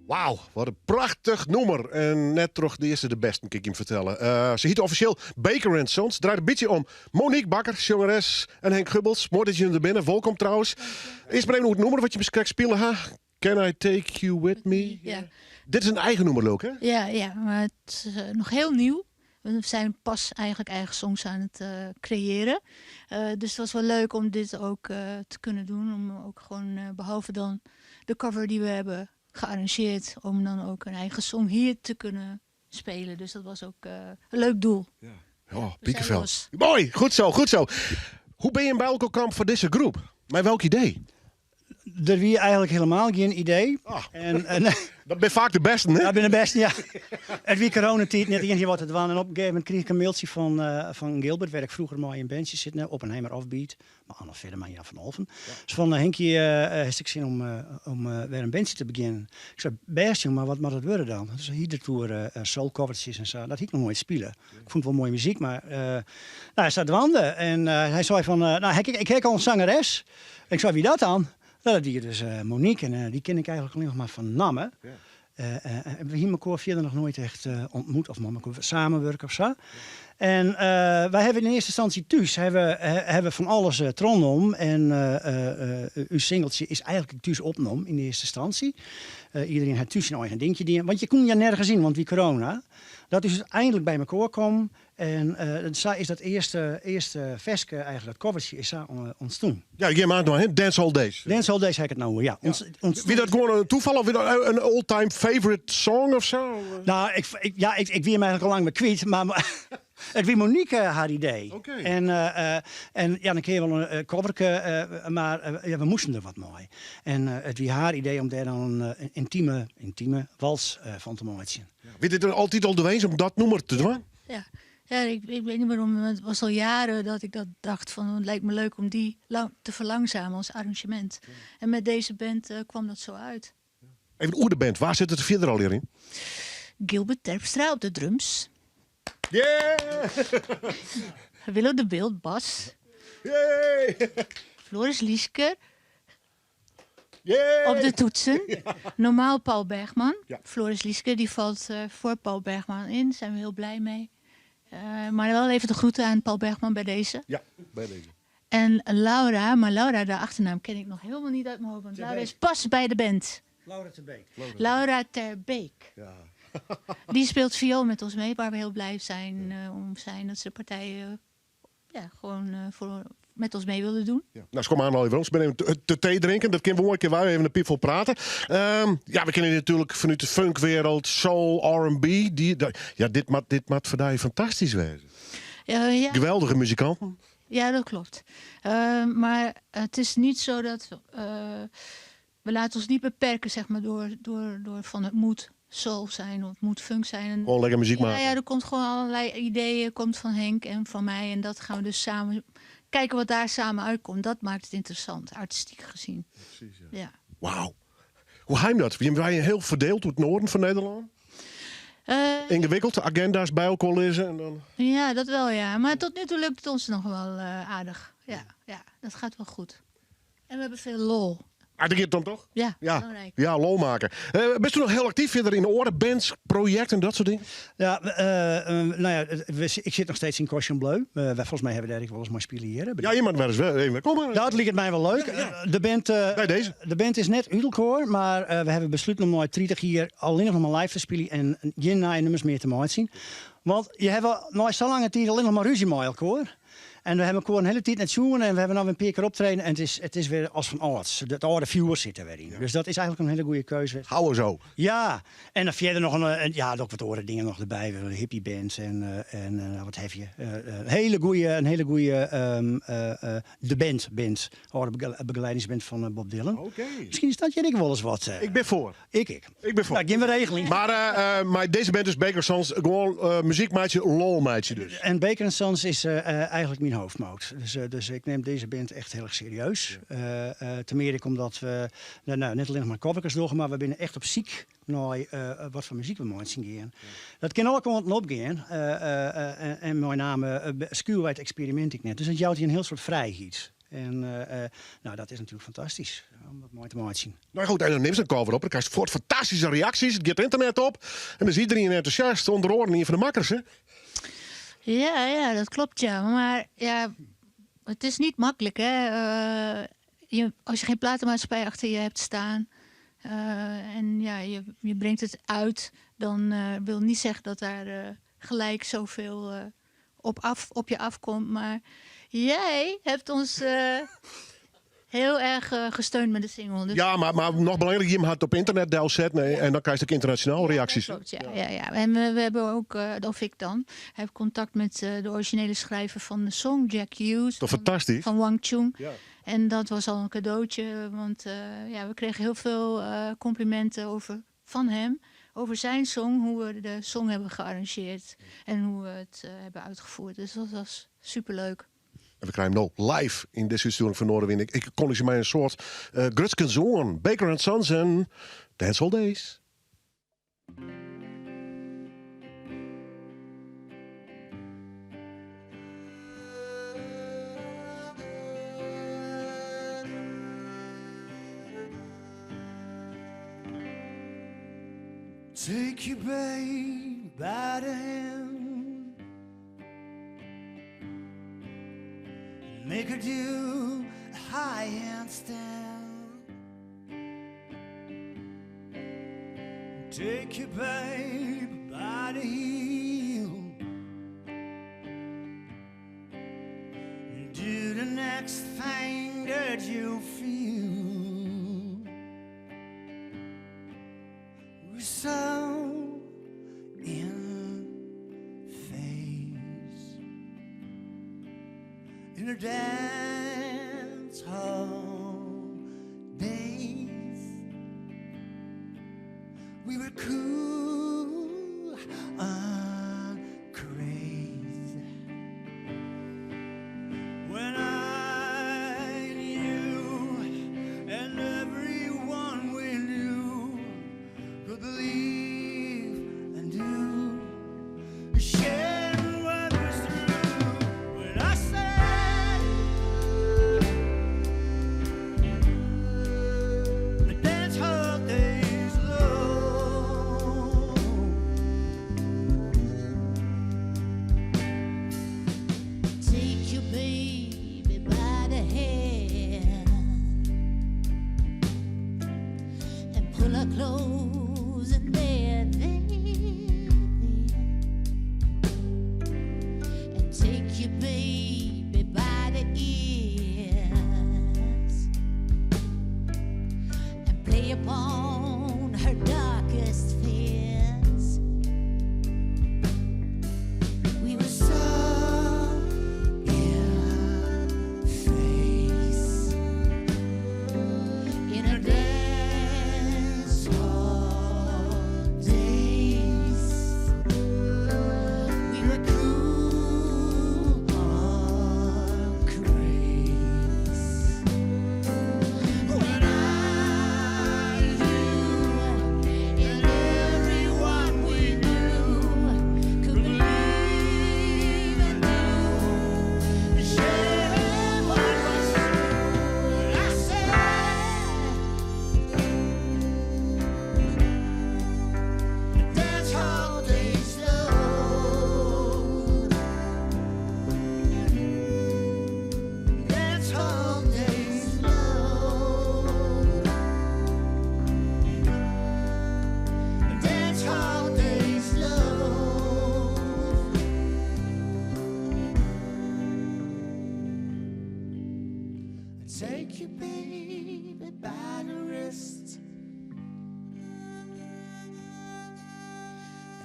Wauw, wat een prachtig nummer. En net terug de eerste de beste, kan ik je vertellen. Ze heet officieel Baker & Sons. Draait een beetje om Monique Bakker, zangeres, en Henk Gubbels. Mooi dat je er binnen, welkom trouwens. Eerst maar even hoe het nummer wat je misschien spelen. Ha? Can I take you with me? Ja. Dit is een eigen nummer, leuk hè? Ja, maar het is nog heel nieuw. We zijn pas eigenlijk eigen songs aan het creëren. Dus het was wel leuk om dit ook te kunnen doen. Om ook gewoon, behalve dan de cover die we hebben gearrangeerd, om dan ook een eigen song hier te kunnen spelen. Dus dat was ook een leuk doel. Oh, We Piekenveld. zijn Mooi, goed zo, goed zo. Hoe ben je bij elkaar gekomen voor deze groep? Met welk idee? Er wie eigenlijk helemaal geen idee. Ah. En Dat ben vaak de beste, hè? dat ben de beste, ja. Het wie coronatijd net eentje wat het was. En op een gegeven moment kreeg ik een mailtje van Gilbert, waar ik vroeger maar in bandje zit, Oppenheimer Offbeat, maar Anna verder maar Jan van Olven. Dus van Henkje, heeft ik zin om weer een bandje te beginnen. Ik zei, best jong, maar wat moet het worden dan? Dus hier de tour soul covertjes en zo, dat ik nog nooit spelen. Ik vond het wel mooie muziek, maar hij staat wanden en hij zei van, ik heb al een zangeres. Ik zei, wie dat dan? Nou, dat die dus Monique en die ken ik eigenlijk alleen nog maar van namen. Ja. We hebben hier elkaar verder nog nooit echt ontmoet of met elkaar samenwerken of zo. En wij hebben in eerste instantie thuis hebben van alles tronom. En uw singeltje is eigenlijk thuis opgenomen in de eerste instantie. Iedereen had thuis zijn eigen dingetje. Want je kon ja nergens zien, want wie corona. Dat is dus eindelijk bij elkaar komen. En is dat eerste versje, eigenlijk dat covertje, is daar ontstaan. Ja, je maakt nou, hè? Dance All Days. Dance All Days heb ik het nou, ja. Wie dat gewoon een toeval of wie dat een all-time favorite song of zo? Nou, ik wie hem eigenlijk al lang weer kwijt, maar het wie Monique haar idee. Oké. En ja, dan kun je wel een coverke, maar ja, we moesten er wat mooi. En het wie haar idee om daar dan een intieme wals van te maken. Wie dit er altijd al de wees om dat nummer te doen? Ja, ja ik weet niet waarom. Het was al jaren dat ik dat dacht van het lijkt me leuk om die te verlangzamen als arrangement. En met deze band kwam dat zo uit. Even oer de band, waar zit het verder al in? Gilbert Terpstra op de drums. Yeah! Willem de Beeld bas. Yay! Floris Lieske Yay! op de toetsen. Normaal Paul Bergman. Ja. Floris Lieske die valt voor Paul Bergman in. Daar zijn we heel blij mee. Maar wel even de groeten aan Paul Bergman bij deze. Ja, bij deze. En Laura, maar Laura, de achternaam ken ik nog helemaal niet uit mijn hoofd. Want Laura is pas bij de band. Laura ter Beek. Laura ter Beek. Ja. Die speelt viool met ons mee, waar we heel blij zijn om zijn dat ze de partij met ons mee willen doen. Ja. Nou, kom aan, even. We zijn even te thee drinken. Dat kunnen we mooi een keer waar even een piepel praten. Ja, we kennen natuurlijk vanuit de funkwereld, soul, R&B. Dit maakt voor jou fantastisch wezen. Ja. Geweldige muzikanten. Ja, dat klopt. Maar het is niet zo dat we laten ons niet beperken, zeg maar, door van het moet soul zijn of het moet funk zijn. En, Gewoon lekker muziek maken. Ja, er komt gewoon allerlei ideeën, komt van Henk en van mij. En dat gaan we dus samen kijken wat daar samen uitkomt. Dat maakt het interessant, artistiek gezien. Precies, Ja. Wauw. Hoe heim dat? Wij heel verdeeld door het noorden van Nederland? Ingewikkeld, agenda's bij elkaar lezen en dan... Ja, dat wel, ja. Maar tot nu toe lukt het ons nog wel aardig. Ja, dat gaat wel goed. En we hebben veel lol. Aardig dan toch? Ja, Ja, belangrijk. ja, lol maken. Bent u nog heel actief verder in de oren, bands, projecten en dat soort dingen? Ja, nou ja, ik zit nog steeds in Caution Bleu. Volgens mij hebben we daar wel eens maar spelen hier. Ja, je mag wel eens even. Kom maar. Dat lijkt het mij wel leuk. De band, Bij deze. de band is net udelkoor, maar we hebben besloten om nooit 30 hier alleen nog maar live te spelen en geen nieuwe nummers meer te maken zien. Want je hebt nooit zo lange tijd alleen nog maar ruzie met elkaar. En we hebben gewoon een hele tijd net zoen en we hebben nou een paar keer optreden en het is weer als van ouds. De oude viewers zitten weer in. Ja. Dus dat is eigenlijk een hele goede keuze. Houden zo. Ja, en dan verder nog ook wat oren dingen nog erbij. Hippie bands en wat heb je. Een hele goede de band. Oude begeleidingsband van Bob Dylan. Oké. Misschien is dat jij wel eens wat. Ik ben voor. Ik ben voor. Nou, geen regeling. Maar deze band is Baker Sons gewoon muziekmaatje, lolmaatje dus. En Baker Sons is eigenlijk mijn hoofdmoot. Dus ik neem deze band echt heel erg serieus. Ten meer omdat we net alleen nog maar coverkers doen, maar we zijn echt op ziek naar wat voor muziek we moeten zingen. Dat kan alle kanten opgaan. En mijn naam Skuurwijd experiment ik net. Dus dat jouwt hier een heel soort vrijheid. En nou, dat is natuurlijk fantastisch om dat mooi te maken. Nou goed, en dan neemt ze een cover op. Dan krijg je voort fantastische reacties. Het gaat internet op. En dan is iedereen enthousiast. Onder oren hier van de makkers, hè? Ja, dat klopt, ja. Maar ja, het is niet makkelijk, hè. Als je geen platenmaatschappij achter je hebt staan en ja, je brengt het uit, dan wil niet zeggen dat daar gelijk zoveel op je afkomt. Maar jij hebt ons heel erg gesteund met de single. Dus Ja, maar nog belangrijker, je had op internet deel zetten en dan krijg je ook internationaal reacties. Klopt, ja. En we hebben ook, of ik dan, heb contact met de originele schrijver van de song, Jack Hughes. Toch fantastisch? Van Wang Chung. Ja. En dat was al een cadeautje, want we kregen heel veel complimenten van hem. Over zijn song, hoe we de song hebben gearrangeerd en hoe we het hebben uitgevoerd. Dus dat was superleuk. En we krijgen hem nou live in deze uitzending van Noorderwind. Ik kon ze mij een soort Grutske Zoon, Baker Sons en Dance All Days. Take you, babe, by the hand. make her do a high handstand. Take your babe by the heel. Do the next thing that you feel. We're so in phase in a dance hall days. We were cool and crazy when I knew, and everyone we knew could believe and do. Share what was true when I said the dance hall days long. Take your baby by the hand and pull her close and there. And take your baby by the ears and play upon her darkest fears. We were so face in a dance hall days. We were cool on craze when I knew, and everyone we knew could believe and do. Share what was true when I said dance hall days long. Dance hall days long. Dance hall days long. Take your baby by the wrist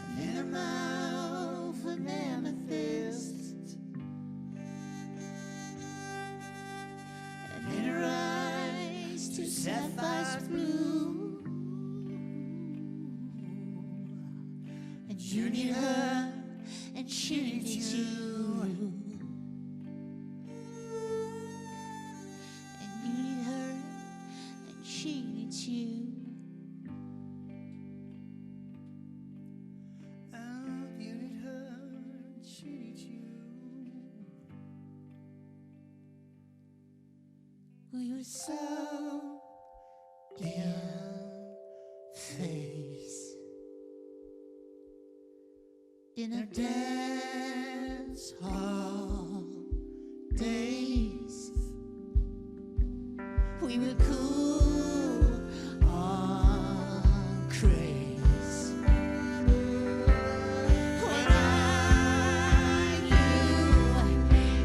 and in her mouth an amethyst, and in her eyes two sapphires blue. And you need her, and she needs you. And you need her, and she needs you. And you need her, and she needs you. We were so in phase in a dance hall days. We were cool on craze when I knew,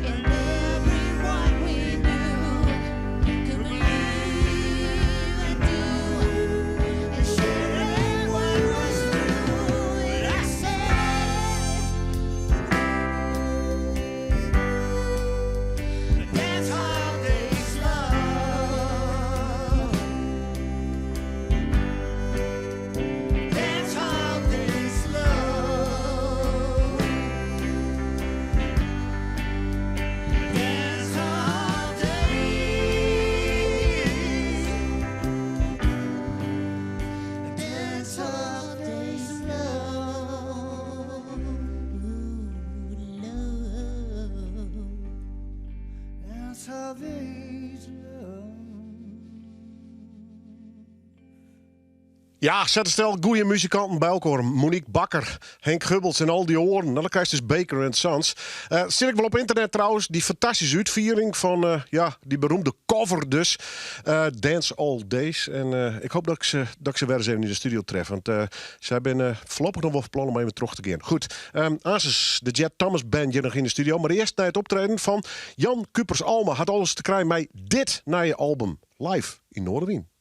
and everyone we knew could believe and do, and share what was true when I said dance hall days long. Dance hall days long. Dance hall days. Dance hall days long. Dance hall days long. Ja, zet een stel goede muzikanten bij elkaar. Monique Bakker, Henk Gubbels en al die oren. Nou, dan krijg je dus Baker Sons. Zit ik wel op internet trouwens. Die fantastische uitviering van die beroemde cover dus. Dance All Days. En ik hoop dat ik ze weer eens even in de studio tref. Want zij zijn voorlopig nog wel van plan om even terug te gaan. Goed, Asus, de Jet Thomas Band, hier nog in de studio. Maar eerst naar het optreden van Jan Kupers-Alma. Had alles te krijgen met dit naar je album. Live in Noorderwien.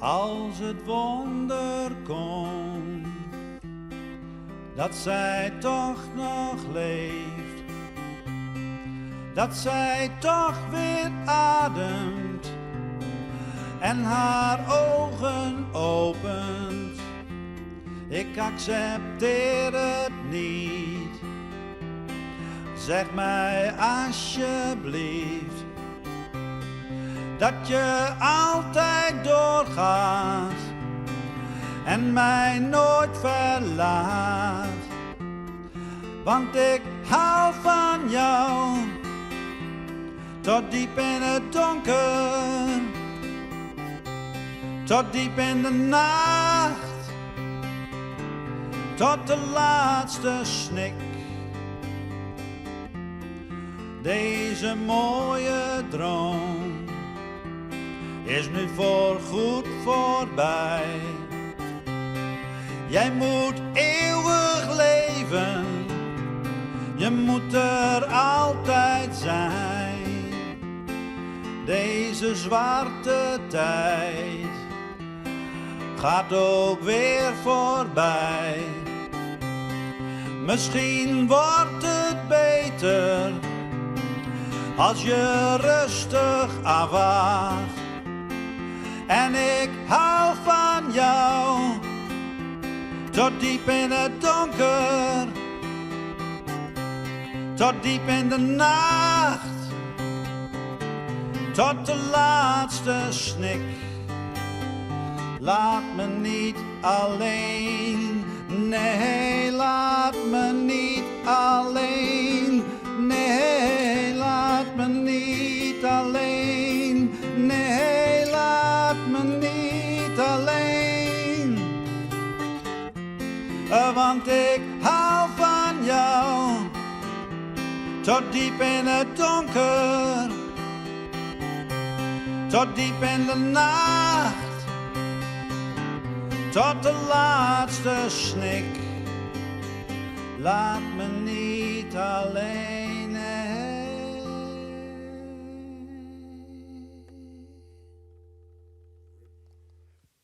Als het wonder komt dat zij toch nog leeft, dat zij toch weer ademt en haar ogen opent. Ik accepteer het niet, zeg mij alsjeblieft dat je altijd doorgaat en mij nooit verlaat. Want ik hou van jou tot diep in het donker, tot diep in de nacht, tot de laatste snik. Deze mooie droom is nu voorgoed voorbij. Jij moet eeuwig leven, je moet er altijd zijn. Deze zwarte tijd gaat ook weer voorbij. Misschien wordt het beter als je rustig afwacht. En ik hou van jou tot diep in het donker, tot diep in de nacht, tot de laatste snik. Laat me niet alleen, nee, laat me niet alleen, nee, laat me niet alleen, nee, laat me niet alleen. Want ik hou van jou tot diep in het donker, tot diep in de nacht, tot de laatste snik. Laat me niet alleen.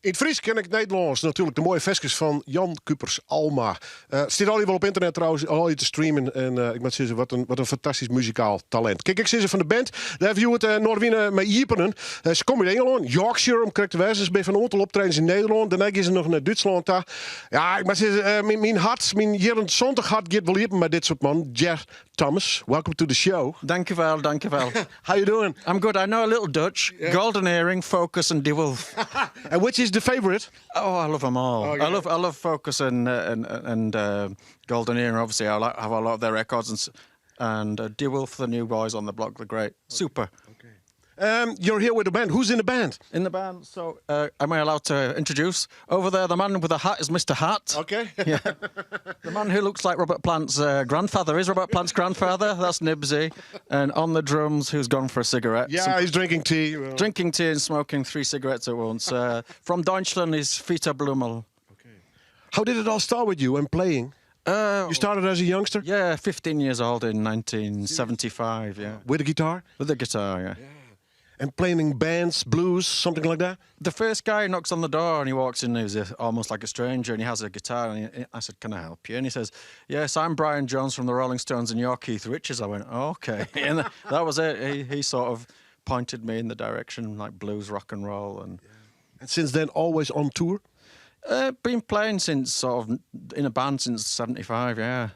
In het Fries ken ik het Nederlands natuurlijk de mooie versjes van Jan Kupers-Alma. Het staat al wel op internet trouwens, al je te streamen. En ik moet zeggen, wat een fantastisch muzikaal talent. Kijk, ik zie ze van de band. Daar hebben we het Noorwienen met Jiepenen. Ze komen in Engeland, Yorkshire, om correct te wijzen. Ze zijn van een aantal optredens in Nederland. Daarna gaan ze nog naar Duitsland. Ja, ik moet zeggen, mijn jaren zondag hart gaat wel Jiepen met dit soort man. Jet Thomas, welcome to the show. Dankjewel, dankjewel. How you doing? I'm good. I know a little Dutch. Yeah. Golden Earring, Focus, and De Wolf. And which is the favorite? Oh, I love them all. Oh, yeah. I love Focus and Golden Earring. Obviously, I have a lot of their records and De Wolf, the new boys on the block, they're great. Super. You're here with the band. Who's in the band? In the band, so am I allowed to introduce? Over there, the man with the hat is Mr. Hat. Okay. Yeah. The man who looks like Robert Plant's grandfather is Robert Plant's grandfather. That's Nibsy. And on the drums, who's gone for a cigarette. Yeah, he's drinking tea. Drinking tea and smoking 3 cigarettes at once. From Deutschland is Vita Blummel. Okay. How did it all start with you and playing? You started as a youngster? Yeah, 15 years old in 1975, yeah. With a guitar? With the guitar, yeah. And playing in bands, blues, something like that? The first guy knocks on the door and he walks in, he's almost like a stranger, and he has a guitar, and I said, can I help you? And he says, yes, I'm Brian Jones from the Rolling Stones, and you're Keith Richards. I went, oh, okay. And that was it. He sort of pointed me in the direction, like blues, rock and roll. And since then, always on tour? Been playing since sort of in a band since 75, yeah.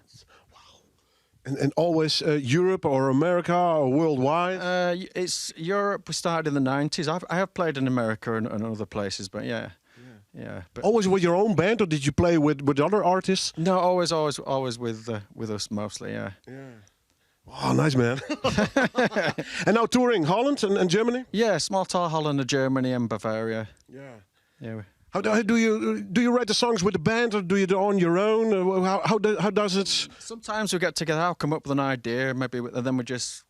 And always Europe or America or worldwide? It's Europe. We started in the 90s. I have played in America and other places, but yeah. Yeah. But Always with your own band, or did you play with other artists? no, always with us mostly. Yeah. Oh, nice, man. And now touring Holland and Germany? Yeah, small town Holland, Germany, and Bavaria. Yeah. Yeah. How do you write the songs with the band, or do you do it on your own? How does it? Sometimes we get together, I'll come up with an idea, maybe, and then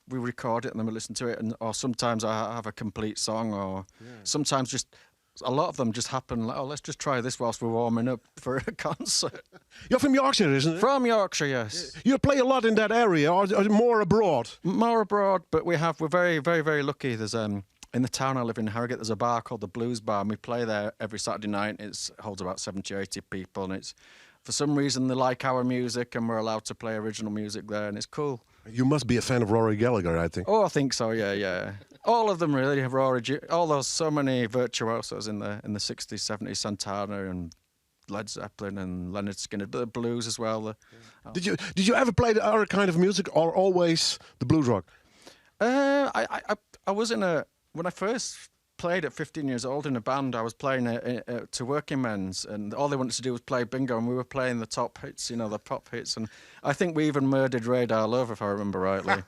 we record it and then we listen to it, or sometimes I have a complete song, or sometimes just a lot of them just happen. Like, oh, let's just try this whilst we're warming up for a concert. You're from Yorkshire, isn't it? From Yorkshire, yes. You play a lot in that area, or more abroad? More abroad, but we're very, very, very lucky. There's in the town I live in, Harrogate, there's a bar called the Blues Bar, and we play there every Saturday night. It holds about 70 or 80 people, and it's for some reason they like our music, and we're allowed to play original music there, and it's cool. You must be a fan of Rory Gallagher, I think. Oh, I think so. Yeah. All of them really. Rory, so many virtuosos in the 60s, 70s, Santana and Led Zeppelin and Leonard Skinner, but the blues as well. Did you ever play the other kind of music, or always the blues rock? I was when I first played at 15 years old in a band, I was playing to working men's, and all they wanted to do was play bingo, and we were playing the top hits, the pop hits, and I think we even murdered Radar Love, if I remember rightly.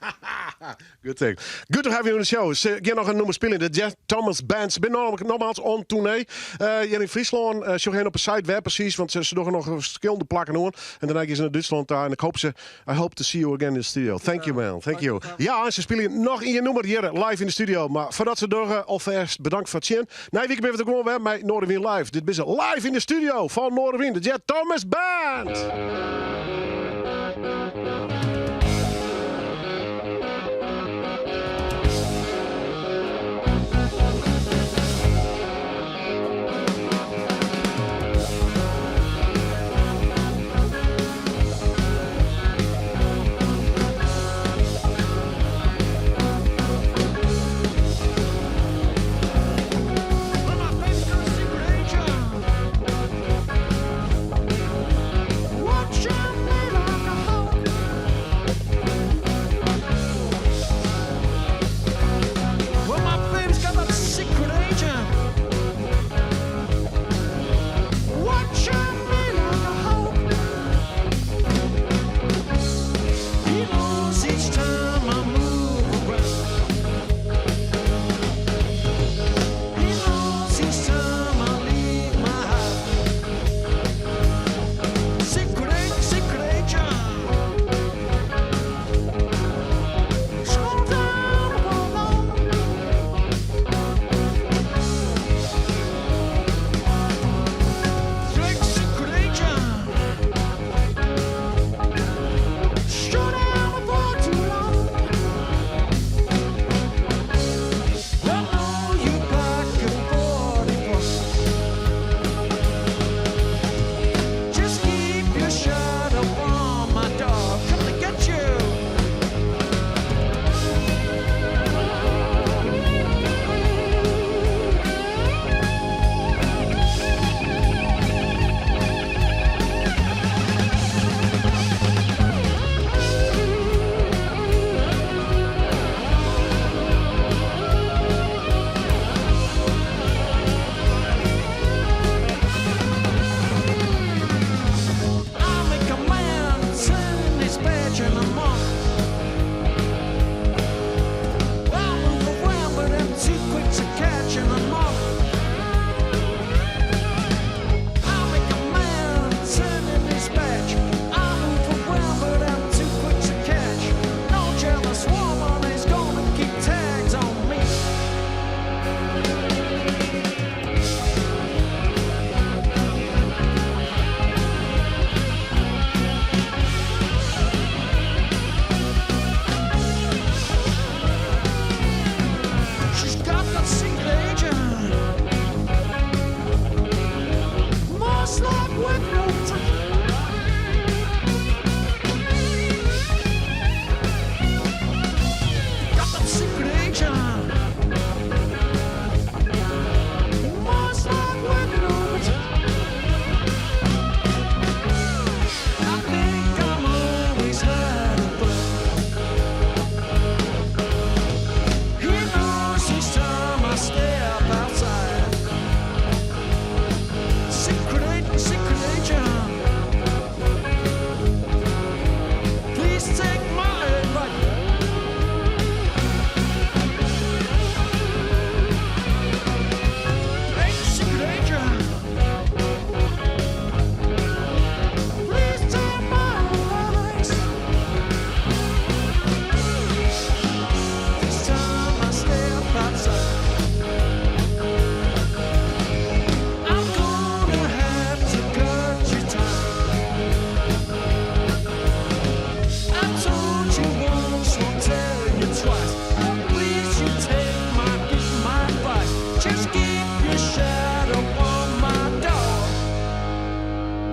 Good thing. Good to have you on the show. Ze gaan nog een nummer spelen. De Jet Thomas Band. Ze zijn nogmaals on tournee. Hier in Friesland. Ze gaan op een site waar precies, want ze doen nog verschillende plakken hoor. En daarna gaan ze naar Duitsland daar. En I hope to see you again in the studio. Thank you, man. Thank you. Ja, ze spelen nog in je nummer hier live in de studio. Maar voordat ze door, alvast bedankt voor het zien. Nee, week ben we er gewoon weer met Noorderwind Live. Dit is live in de studio van Noorderwind. De Jet Thomas Band.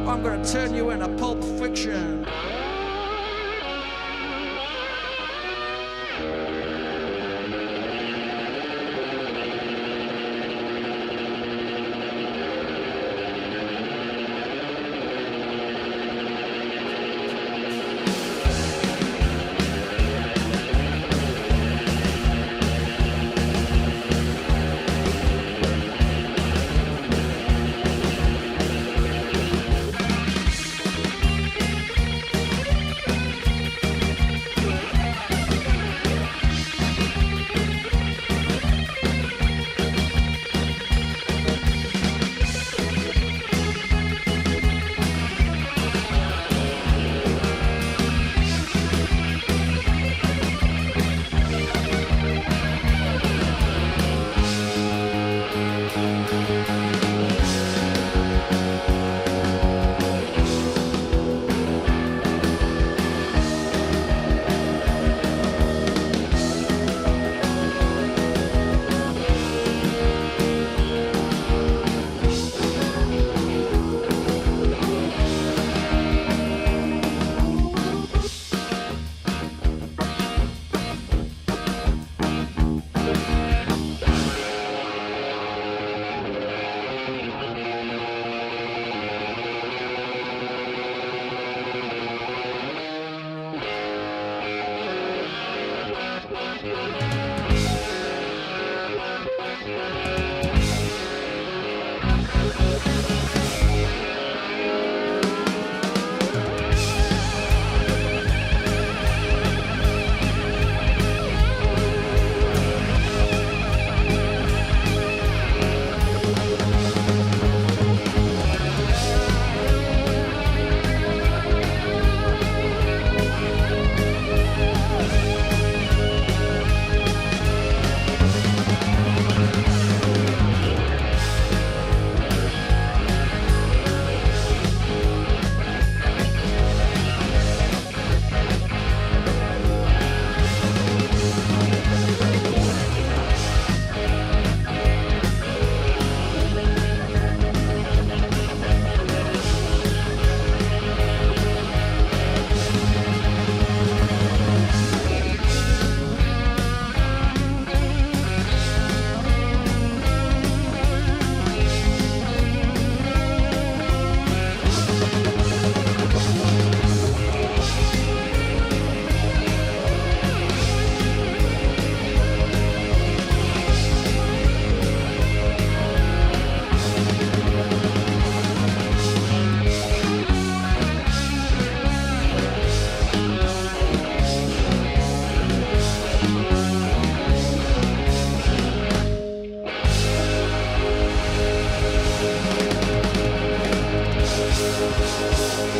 I'm gonna turn you into Pulp Fiction.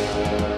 Thank you.